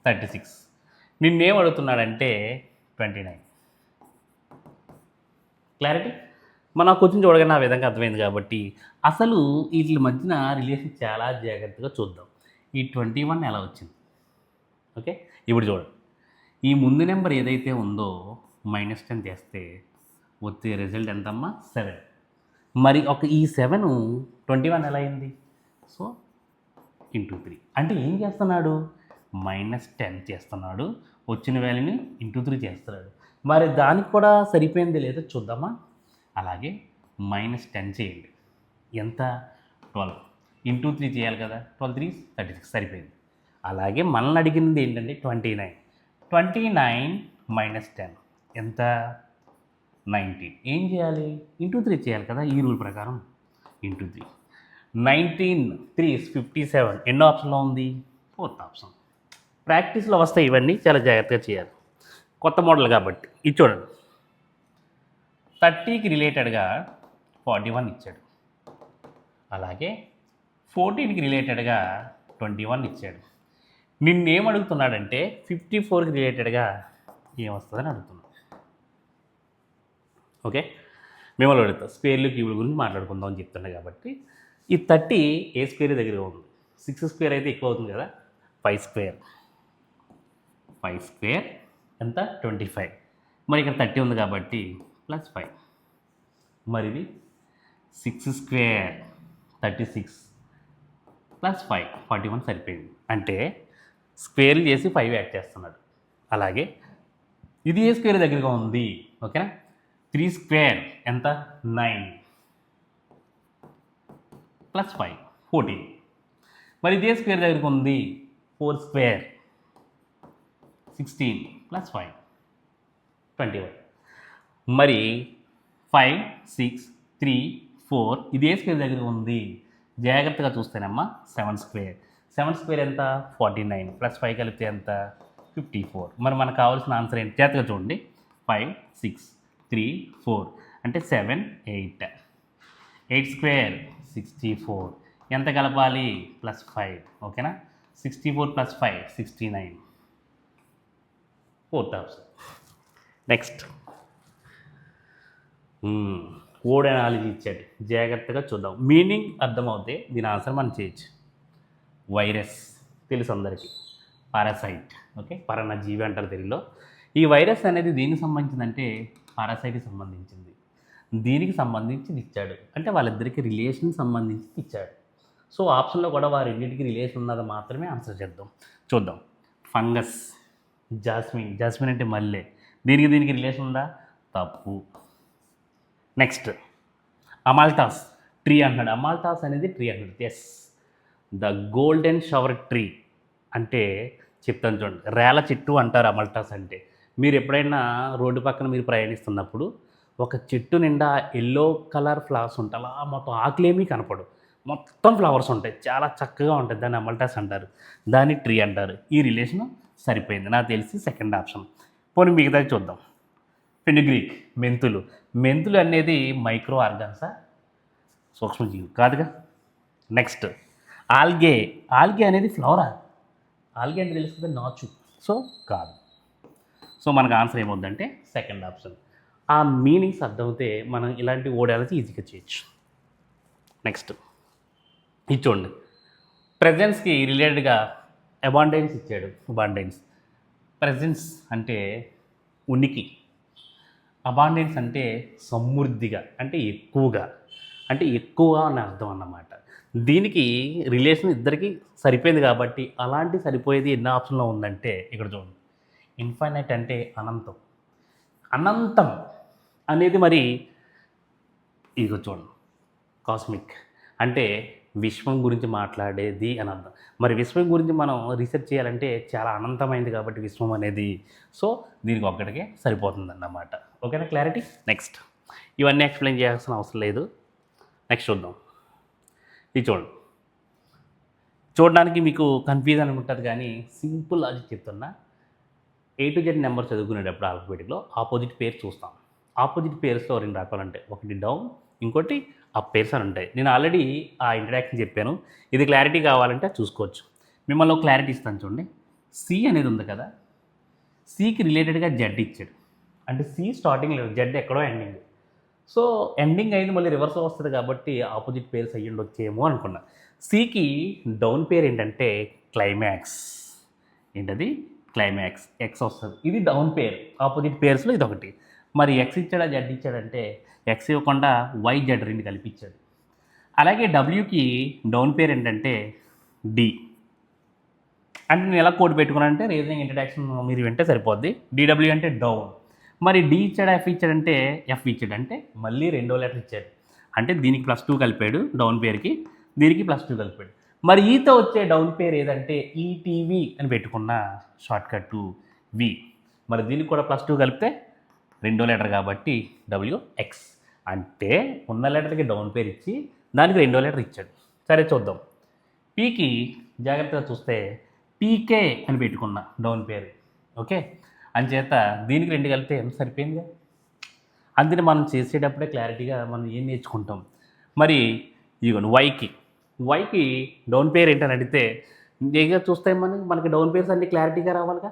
36. నిన్నేం అడుగుతున్నాడంటే 29. క్లారిటీ. మన క్వశ్చన్ చూడగానే ఆ విధంగా అర్థమైంది కాబట్టి అసలు వీటి మధ్యన రిలేషన్ చాలా జాగ్రత్తగా చూద్దాం. ఈ 21 ఎలా వచ్చింది? ఓకే. ఇప్పుడు చూడండి. ఈ ముందు నెంబర్ ఏదైతే ఉందో -10 చేస్తే వచ్చే రిజల్ట్ ఎంతమ్మా? 7. మరి ఈ 7 21 ఎలా అయింది? సో × 3 అంటే ఏం చేస్తున్నాడు? -10 చేస్తున్నాడు. వచ్చిన వాల్యూని × 3 చేస్తున్నాడు. మరి దానికి కూడా సరిపోయింది లేదో చూద్దామా? అలాగే -10 చేయండి. ఎంత? 12 × 3 చేయాలి కదా. 12 3 36 సరిపోయింది. అలాగే మనల్ని అడిగింది ఏంటంటే 29. 29 - 10 ఎంత? 19. ఏం చేయాలి? × 3 చేయాలి కదా ఈ రూల్ ప్రకారం. × 3 19 3 is 57. ఎన్నో ఆప్షన్లో ఉంది? 4th option. ప్రాక్టీస్లో వస్తాయి ఇవన్నీ, చాలా జాగ్రత్తగా చేయాలి. కొత్త మోడల్ కాబట్టి. ఇది చూడండి. 30కి రిలేటెడ్గా 41 ఇచ్చాడు. అలాగే 14కి రిలేటెడ్గా 21 ఇచ్చాడు. నిన్నేం అడుగుతున్నాడంటే 54కి రిలేటెడ్గా ఏమొస్తుందని అడుగుతున్నాడు. ఓకే. మిమ్మల్ని అడుగుతా స్క్వేర్లు క్యూబ్ల గురించి మాట్లాడుకుందాం అని చెప్తున్నా కాబట్టి ఈ 30 ఏ స్క్వేర్ దగ్గర ఉంది? 6 స్క్వేర్ అయితే ఎక్కువ అవుతుంది కదా. 5 స్క్వేర్ ఎంత? 25. మరి ఇక్కడ 30 ఉంది కాబట్టి +5. మరి ఇది 6 స్క్వేర్ 36 +5 41 సరిపోయింది. అంటే స్క్వేర్లు చేసి 5 యాడ్ చేస్తున్నాడు. అలాగే ఇది ఏ స్క్వేర్ దగ్గరగా ఉంది? ఓకేనా. 3 స్క్వేర్ ఎంత? 9 +5 14. మరి ఇదే స్క్వేర్ దగ్గరకు ఉంది? 4 స్క్వేర్ 16 +5 21. మరి 5 6 3 4 ఇదే స్క్వేర్ దగ్గర ఉంది. జాగ్రత్తగా చూస్తేనమ్మా 7 స్క్వేర్. 7 స్క్వేర్ ఎంత? 49 +5 కలిపితే ఎంత? 54. మరి మనకు కావాల్సిన ఆన్సర్ ఏంటి? జాగ్రత్తగా చూడండి. 5 6 3 4 అంటే 7 8. 8 స్క్వేర్ 64. ఎంత కలపాలి? +5. ఓకేనా. 64 + 5 69. 4th option. Next word analogy ఇచ్చాడు. జాగ్రత్తగా చూద్దాం. మీనింగ్ అర్థమవుతే దీని ఆన్సర్ మనం చేయొచ్చు. వైరస్ తెలుసు అందరికీ, పారాసైట్. ఓకే. పరాన్నజీవి అంటారు తెలుగులో. ఈ వైరస్ అనేది దేనికి సంబంధించిందంటే పారాసైట్కి సంబంధించింది. దీనికి సంబంధించి ఇచ్చాడు అంటే వాళ్ళిద్దరికి రిలేషన్ సంబంధించి ఇచ్చాడు. సో ఆప్షన్లో కూడా వారింటికి రిలేషన్ ఉన్నది మాత్రమే ఆన్సర్ చేద్దాం. చూద్దాం. ఫంగస్, జాస్మిన్ అంటే మల్లె. దీనికి రిలేషన్ ఉందా? తప్పు. నెక్స్ట్ అమాల్టాస్ ట్రీ అంటున్నాడు. అమాల్టాస్ అనేది ట్రీ అంటున్నాడు. Yes, the golden shower tree అంటే చెప్తాను చూడండి. రేల చెట్టు అంటారు అమాల్టాస్ అంటే. మీరు ఎప్పుడైనా రోడ్డు పక్కన మీరు ప్రయాణిస్తున్నప్పుడు ఒక చెట్టు నిండా ఎల్లో కలర్ ఫ్లవర్స్ ఉంటాయి. అలా మొత్తం ఆకులేమీ కనపడు, మొత్తం ఫ్లవర్స్ ఉంటాయి, చాలా చక్కగా ఉంటుంది. దాన్ని అమల్టాస్ అంటారు, దాన్ని ట్రీ అంటారు. ఈ రిలేషన్ సరిపోయింది నాకు తెలిసి సెకండ్ ఆప్షన్. పోనీ మిగతాది చూద్దాం. ఫెనుగ్రీక్ మెంతులు అనేది మైక్రో ఆర్గాన్సా? సూక్ష్మజీవి కాదుగా. నెక్స్ట్ ఆల్గే అనేది ఫ్లవరా? ఆల్గే అంటే తెలుస్తుంది నాచు, సో కాదు. సో మనకు ఆన్సర్ ఏమవుద్దంటే సెకండ్ ఆప్షన్. ఆ మీనింగ్స్ అర్థమైతే మనం ఇలాంటి ఓడాలకి ఈజీగా చేయొచ్చు. నెక్స్ట్ ఇది చూడండి, ప్రెజెన్స్కి రిలేటెడ్గా అబాండెన్స్ ఇచ్చాడు. అబాండెన్స్, ప్రెజెన్స్ అంటే ఉనికి, అబాండెన్స్ అంటే సమృద్ధిగా, అంటే ఎక్కువగా, అంటే ఎక్కువ అని అర్థం అన్నమాట. దీనికి రిలేషన్ ఇద్దరికి సరిపోయింది కాబట్టి, అలాంటి సరిపోయేది ఎన్ని ఆప్షన్లో ఉందంటే ఇక్కడ చూడండి, ఇన్ఫైనైట్ అంటే అనంతం, అనంతం అనేది మరి ఇదిగో చూడండి, కాస్మిక్ అంటే విశ్వం గురించి మాట్లాడేది అని అర్థం. మరి విశ్వం గురించి మనం రీసెర్చ్ చేయాలంటే చాలా అనంతమైంది కాబట్టి విశ్వం అనేది, సో దీనికి ఒక్కడికే సరిపోతుంది అన్నమాట. ఓకేనా, క్లారిటీ? నెక్స్ట్, ఇవన్నీ ఎక్స్ప్లెయిన్ చేయాల్సిన అవసరం లేదు. నెక్స్ట్ చూద్దాం. ఇది చూడండి, చూడడానికి మీకు కన్ఫ్యూజన్ ఉంటుంది కానీ సింపుల్ లాజిక్ చెప్తున్నా. A to Z నెంబర్ చదువుకునేటప్పుడు ఆల్ఫాబెటిక్లో ఆపోజిట్ పేరు చూస్తాం. ఆపోజిట్ పేర్స్లో రెండు రకాలు ఉంటాయి, ఒకటి డౌన్, ఇంకోటి అప్ పేర్స్ అని ఉంటాయి. నేను ఆల్రెడీ ఆ ఇంట్రడక్షన్ చెప్పాను, ఇది క్లారిటీ కావాలంటే చూసుకోవచ్చు. మిమ్మల్ని క్లారిటీ ఇస్తాను చూడండి. సి అనేది ఉంది కదా, సికి రిలేటెడ్గా జెడ్ ఇచ్చాడు, అంటే సి స్టార్టింగ్ లేదు, జెడ్ ఎక్కడో ఎండింగ్. సో ఎండింగ్ అయింది మళ్ళీ రివర్స్లో వస్తుంది కాబట్టి ఆపోజిట్ పేర్స్ అయ్యి ఉండొచ్చేమో అనుకున్నా. సికి డౌన్ పేరు ఏంటంటే క్లైమాక్స్. ఏంటది? క్లైమాక్స్. ఎక్స్ వస్తుంది, ఇది డౌన్ పేరు. ఆపోజిట్ పేర్స్లో ఇది ఒకటి. మరి ఎక్స్ ఇచ్చాడా జెడ్ ఇచ్చాడంటే ఎక్స్ ఇవ్వకుండా వై జెడ్ రెండు కలిపిచ్చాడు. అలాగే డబ్ల్యూకి డౌన్ పేరు ఏంటంటే డి. అంటే నేను ఎలా కోడ్ పెట్టుకున్నానంటే రీజనింగ్ ఇంట్రడక్షన్ మీరు వింటే సరిపోద్ది. డిడబ్ల్యూ అంటే డౌన్. మరి డి ఇచ్చాడా ఎఫ్ ఇచ్చాడంటే ఎఫ్ ఇచ్చాడు, అంటే మళ్ళీ రెండో లెటర్ ఇచ్చాడు. అంటే దీనికి +2 కలిపాడు డౌన్ పేరుకి, దీనికి +2 కలిపాడు. మరి ఈతో వచ్చే డౌన్ పేరు ఏదంటే ఈటీవీ అని పెట్టుకున్న షార్ట్కట్ వి. మరి దీనికి కూడా +2 కలిపితే రెండో లెటర్ కాబట్టి WX. అంటే ఉన్న లెటర్కి డౌన్ పేరు ఇచ్చి దానికి రెండో లెటర్ ఇచ్చాడు. సరే చూద్దాం. పీకి జాగ్రత్తగా చూస్తే పీకే అని పెట్టుకున్న డౌన్ పేరు. ఓకే, అంచేత దీనికి రెండు కలిపితే ఎంత సరిపోయిందిగా. అందుకని మనం చేసేటప్పుడే క్లారిటీగా మనం ఏం నేర్చుకుంటాం. మరి ఇదిగోండి వైకి డౌన్ పేరు ఏంటని అడిగితే ఏగా చూస్తే మనకి డౌన్ పేర్స్ అన్ని క్లారిటీగా రావాలిగా.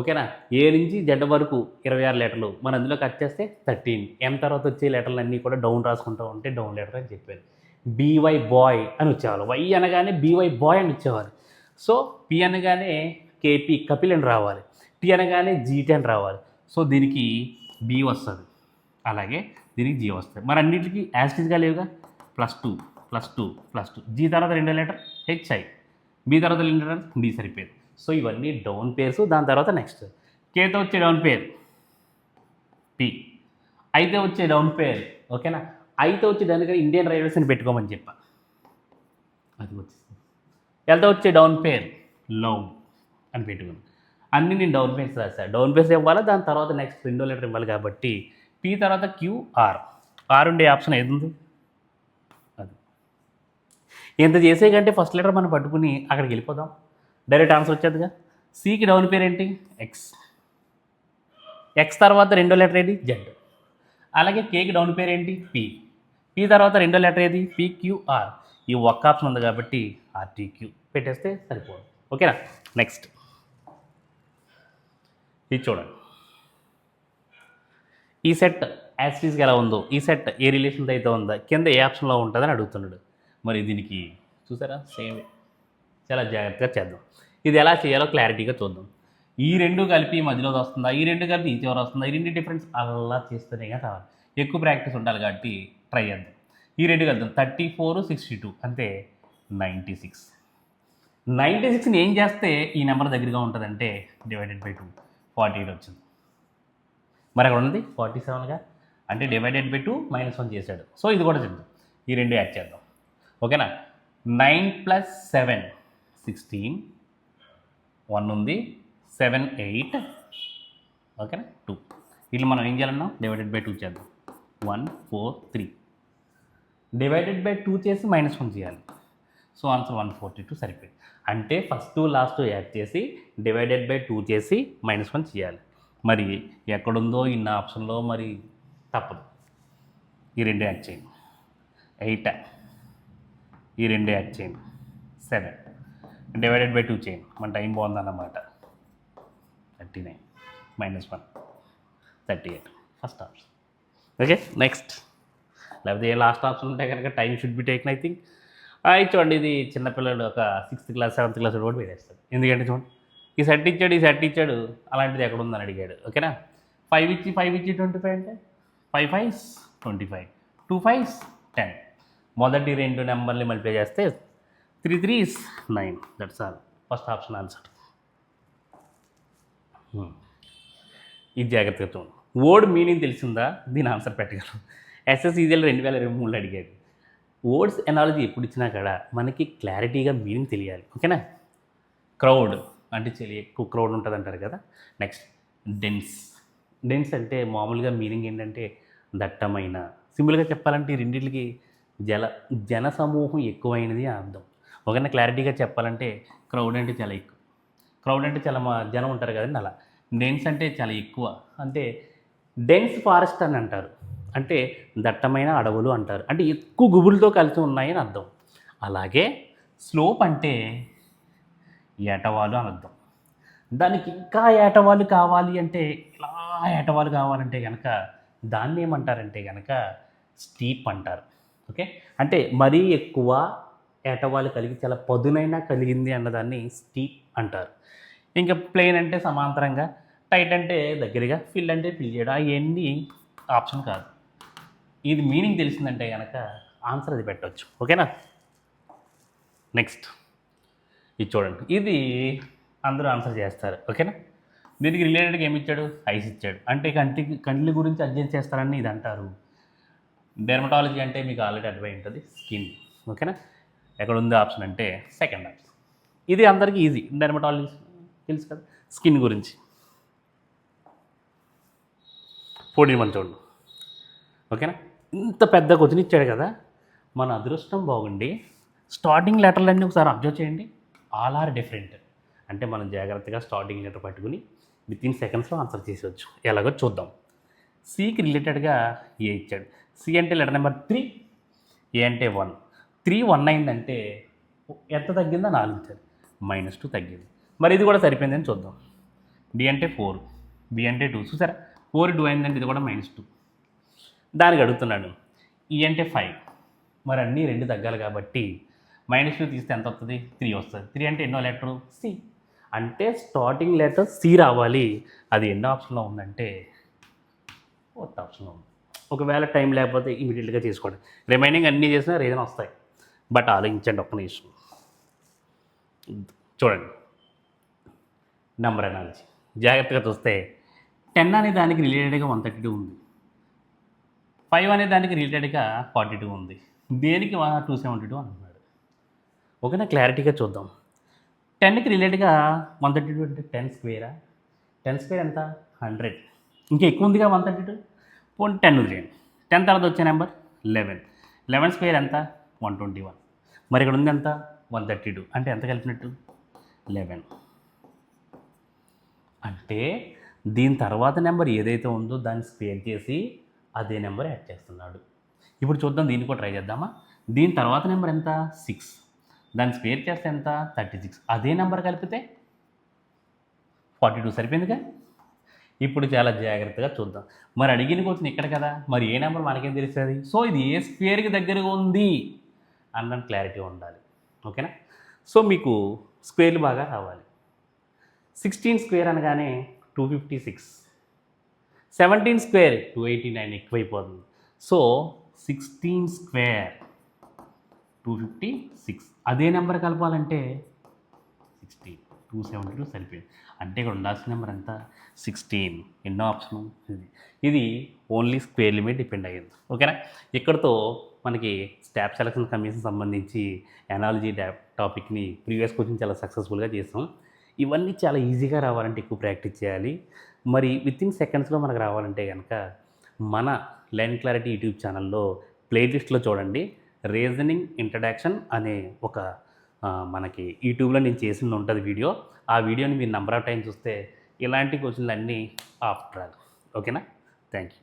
ఓకేనా, ఏ నుంచి జెడ్ వరకు 26 లెటర్లు, మన అందులో కట్ చేస్తే 13. ఎం తర్వాత వచ్చే లెటర్లు అన్నీ కూడా డౌన్ రాసుకుంటూ ఉంటే డౌన్ లెటర్ అని చెప్పాను. బీవై బాయ్ అని వచ్చేవాళ్ళు, వై అనగానే బీవై బాయ్ అని వచ్చేవారు. సో పి అనగానే కేపీ కపిల్ అని రావాలి, టీ అనగానే జీటీ అని రావాలి. సో దీనికి బి వస్తుంది, అలాగే దీనికి జీ వస్తుంది. మరి అన్నింటికి యాస్టిజ్గా లేవుగా, +2 జీ తర్వాత రెండో లెటర్ హెచ్ఐ, బి తర్వాత రెండో లెటర్ డి సరిపోయింది. సో ఇవన్నీ డౌన్ పేర్స్. దాని తర్వాత నెక్స్ట్ కేతో వచ్చే డౌన్ పేరు పి, అయితే వచ్చే డౌన్ పేరు. ఓకేనా, అయితే వచ్చే దానికన్నా ఇండియన్ రైల్వేస్ అని పెట్టుకోమని చెప్పా, అది వచ్చేసింది. ఎల్తో వచ్చే డౌన్ పేరు లవ్ అని పెట్టుకుని అన్నీ నేను డౌన్ పేర్స్ రాశాను. డౌన్ పేర్స్ ఇవ్వాలి, దాని తర్వాత నెక్స్ట్ రెండో లెటర్ ఇవ్వాలి కాబట్టి పి తర్వాత క్యూఆర్. ఆర్ ఉండే ఆప్షన్ ఏది ఉంది? అది ఎంత చేసే కంటే ఫస్ట్ లెటర్ మనం పట్టుకుని అక్కడికి వెళ్ళిపోదాం, డైరెక్ట్ ఆన్సర్ వచ్చేదిగా. సికి డౌన్ పేరు ఏంటి? ఎక్స్ తర్వాత రెండో లెటర్ ఏది? జెడ్. అలాగే కేకి డౌన్ పేరు ఏంటి? పి తర్వాత రెండో లెటర్ ఏది? పిక్యూఆర్. ఈ ఒక్క ఆప్షన్ ఉంది కాబట్టి ఆర్టీక్యూ పెట్టేస్తే సరిపోదు. ఓకేనా, నెక్స్ట్ ఇది చూడండి. ఈ సెట్ యాక్సిస్గా ఎలా ఉందో, ఈ సెట్ ఏ రిలేషన్తో అయితే ఉందో కింద ఏ ఆప్షన్లో ఉంటుందని అడుగుతున్నాడు. మరి దీనికి చూసారా సేమ్, చాలా జాగ్రత్తగా చేద్దాం. ఇది ఎలా చేయాలో క్లారిటీగా చూద్దాం. ఈ రెండు కలిపి మధ్యలో వస్తుందా, ఈ రెండు కలిపి ఈ చివరి వస్తుందా, ఈ రెండు డిఫరెన్స్ అలా చేస్తేనే రావాలి. ఎక్కువ ప్రాక్టీస్ ఉండాలి కాబట్టి ట్రై చేద్దాం. ఈ రెండు కలుద్దాం, 34, 62 అంతే 96. 96ని ఏం చేస్తే ఈ నెంబర్ దగ్గరగా ఉంటుందంటే /2 48 వచ్చింది. మరి అక్కడ ఉన్నది 47గా, అంటే /2 -1 చేశాడు. సో ఇది కూడా చెప్తాం, ఈ రెండు యాడ్ చేద్దాం. ఓకేనా, 9 + 7 16, 1 ఉంది, 7 8. ఓకేనా, 2. ఇట్లా మనం ఏం చేయాలన్నా /2 చేద్దాం. 1 4 3 /2 చేసి -1 చేయాలి. సో ఆన్సర్ 142 సరిపోయింది. అంటే ఫస్ట్ లాస్ట్ యాడ్ చేసి /2 చేసి -1 చేయాలి. మరి ఎక్కడుందో ఇన్న ఆప్షన్లో మరి తప్పదు. ఈ రెండు యాడ్ చేయండి, 8. ఈ రెండు యాడ్ చేయండి, 7. /2 చేయండి, మన టైం బాగుందన్నమాట. 39 -1 38 ఫస్ట్ ఆప్షన్. ఓకే, నెక్స్ట్ లేకపోతే ఏ లాస్ట్ ఆప్షన్ ఉంటే కనుక time should be taken I think. ఇది చూడండి, ఇది చిన్నపిల్లలు ఒక 6th క్లాస్ 7th క్లాస్ కూడా వేరేస్తాడు. ఎందుకంటే చూడండి, ఈ సెట్ ఇచ్చాడు అలాంటిది ఎక్కడ ఉందని అడిగాడు. ఓకేనా, 5 ఇచ్చి 25 అంటే 5 5s 25, 2 5s 10. మొదటి రెండు నెంబర్ని మల్టిప్లై చేస్తే 3 3s 9. That's all. First option answer. ఇది జాగ్రత్తగా చూడండి. వర్డ్ మీనింగ్ తెలిసిందా, దీని ఆన్సర్ పెట్టగలం. SSEL 2023 అడిగాడు. వర్డ్స్ ఎనాలజీ ఎప్పుడు ఇచ్చినా కూడా మనకి క్లారిటీగా మీనింగ్ తెలియాలి. ఓకేనా. క్రౌడ్ అంటే చాలా ఎక్కువ క్రౌడ్ ఉంటుంది అంటారు కదా. నెక్స్ట్ డెన్స్ అంటే మామూలుగా మీనింగ్ ఏంటంటే దట్టమైన. సింపుల్గా చెప్పాలంటే ఈ రెండింటికి జన సమూహం ఎక్కువైనది అని అర్థం. ఒకవేళ క్లారిటీగా చెప్పాలంటే క్రౌడ్ అంటే చాలా ఎక్కువ, క్రౌడ్ అంటే చాలా జనం ఉంటారు కదండి, అలా. డెన్స్ అంటే చాలా ఎక్కువ, అంటే డెన్స్ ఫారెస్ట్ అని అంటారు, అంటే దట్టమైన అడవులు అంటారు, అంటే ఎక్కువ గుబులతో కలిసి ఉన్నాయని అర్థం. అలాగే స్లోప్ అంటే ఏటవాలు అని అర్థం. దానికి ఇంకా ఏటవాలు కావాలి అంటే, ఇలా ఏటవాలు కావాలంటే కనుక దాన్ని ఏమంటారంటే కనుక స్టీప్ అంటారు. ఓకే, అంటే మరీ ఎక్కువ ఏటవాలు కలిగి చాలా పదునైనా కలిగింది అన్నదాన్ని స్టీప్ అంటారు. ఇంకా ప్లెయిన్ అంటే సమాంతరంగా, టైట్ అంటే దగ్గరగా, ఫిల్ అంటే ఫిల్ చేయడం. అవన్నీ ఆప్షన్ కాదు. ఇది మీనింగ్ తెలిసిందంటే కనుక ఆన్సర్ అది పెట్టవచ్చు. ఓకేనా. నెక్స్ట్ ఇది చూడండి, ఇది అందరూ ఆన్సర్ చేస్తారు. ఓకేనా. దీనికి రిలేటెడ్గా ఏమి ఇచ్చాడు, ఐస్ ఇచ్చాడు, అంటే కంటి గురించి అధ్యయనం చేస్తారని ఇది అంటారు. డెర్మటాలజీ అంటే మీకు ఆల్రెడీ అర్థమై ఉంటుంది, స్కిన్. ఓకేనా. ఎక్కడ ఉంది ఆప్షన్ అంటే సెకండ్ ఆప్షన్. ఇది అందరికీ ఈజీ, డెర్మటాలజీ తెలుసు కదా, స్కిన్ గురించి. 14 చూడండి. ఓకేనా. ఇంత పెద్ద క్వశ్చన్ ఇచ్చాడు కదా, మన అదృష్టం బాగుండి స్టార్టింగ్ లెటర్లన్నీ ఒకసారి అబ్జర్వ్ చేయండి. All are different. అంటే మనం జాగ్రత్తగా స్టార్టింగ్ లెటర్ పట్టుకుని వితిన్ సెకండ్స్లో ఆన్సర్ చేసేవచ్చు. ఎలాగో చూద్దాం. సికి రిలేటెడ్గా ఏ ఇచ్చాడు. సి అంటే లెటర్ నెంబర్ 3, ఏ అంటే 1. 3 1 అయిందంటే ఎంత తగ్గిందో 4 ఇచ్చారు, -2 తగ్గింది. మరి ఇది కూడా సరిపోయిందని చూద్దాం. డి అంటే 4, బి అంటే 2. చూసారా, 4 2 అయిందంటే ఇది కూడా -2. దానికి అడుగుతున్నాడు. ఈ అంటే 5. మరి అన్నీ 2 తగ్గాలి కాబట్టి -2 తీస్తే ఎంత వస్తుంది, 3 వస్తుంది. 3 అంటే ఎన్నో లెటరు, సి. అంటే స్టార్టింగ్ లెటర్ సి రావాలి. అది ఎన్నో ఆప్షన్లో ఉందంటే 4th ఆప్షన్లో ఉంది. ఒకవేళ టైం లేకపోతే ఇమీడియట్గా చేసుకోండి. రిమైనింగ్ అన్నీ చేసినా రీజన్ వస్తాయి, బట్ ఆలోచించండి ఒక్క నిమిషం. చూడండి, నెంబర్ అనాలజీ జాగ్రత్తగా చూస్తే 10 అనే దానికి రిలేటెడ్గా 132 ఉంది, 5 అనే దానికి రిలేటెడ్గా 42 ఉంది, దేనికి 272 అంటున్నాడు. ఓకేనా. క్లారిటీగా చూద్దాం. 10కి రిలేటెడ్గా 132 అంటే 10 స్క్వేరా, 10 స్క్వేర్ ఎంత, 100. ఇంకా ఎక్కువ ఉందిగా 132. పోనీ 10 వదిలేయండి. 10 తర్వాత వచ్చే నెంబర్ 11. 11 స్క్వేర్ ఎంత, 121. మరి ఇక్కడ ఉంది ఎంత, 132. అంటే ఎంత కలిపినట్టు, 11. అంటే దీని తర్వాత నెంబర్ ఏదైతే ఉందో దాన్ని స్క్వేర్ చేసి అదే నెంబర్ యాడ్ చేస్తున్నాడు. ఇప్పుడు చూద్దాం, దీన్ని కూడా ట్రై చేద్దామా. దీని తర్వాత నెంబర్ ఎంత, 6. దాన్ని స్క్వేర్ చేస్తే ఎంత, 36. అదే నెంబర్ కలిపితే 42. సరిపోయిందిగా. ఇప్పుడు చాలా జాగ్రత్తగా చూద్దాం. మరి అడిగిన క్వశ్చన్ ఇక్కడ కదా, మరి ఏ నెంబర్ మనకేం తెలుస్తుంది. సో ఇది ఏ స్క్వేర్కి దగ్గరగా ఉంది అన్న క్లారిటీ ఉండాలి. ఓకేనా. సో మీకు స్క్వేర్లు బాగా రావాలి. 16 స్క్వేర్ అనగానే 256, 17 స్క్వేర్ 289 ఎక్కువైపోతుంది. So 16 square 256. అదే నెంబర్ కలపాలంటే 16, 272 సరిపోయింది. అంటే ఇక్కడ ఉండాల్సిన నెంబర్ ఎంత, 16. ఎన్నో ఆప్షన్ ఇది ఓన్లీ స్క్వేర్ల మీద డిపెండ్ అయ్యింది. ఓకేనా. ఇక్కడతో మనకి స్టాఫ్ సెలక్షన్ కమిషన్ సంబంధించి ఎనాలజీ టాపిక్ని ప్రీవియస్ క్వశ్చన్ చాలా సక్సెస్ఫుల్గా చేసాం. ఇవన్నీ చాలా ఈజీగా రావాలంటే ఎక్కువ ప్రాక్టీస్ చేయాలి. మరి వితిన్ సెకండ్స్లో మనకు రావాలంటే కనుక మన లెర్న్ క్లారిటీ యూట్యూబ్ ఛానల్లో ప్లేలిస్ట్లో చూడండి. రీజనింగ్ ఇంట్రడక్షన్ అనే ఒక మనకి యూట్యూబ్లో నేను చేసింది ఉంటుంది వీడియో. ఆ వీడియోని మీరు నెంబర్ ఆఫ్ టైం చూస్తే ఇలాంటి క్వశ్చన్లు అన్నీ ఆఫ్టర్ ఆల్. ఓకేనా. Thank you.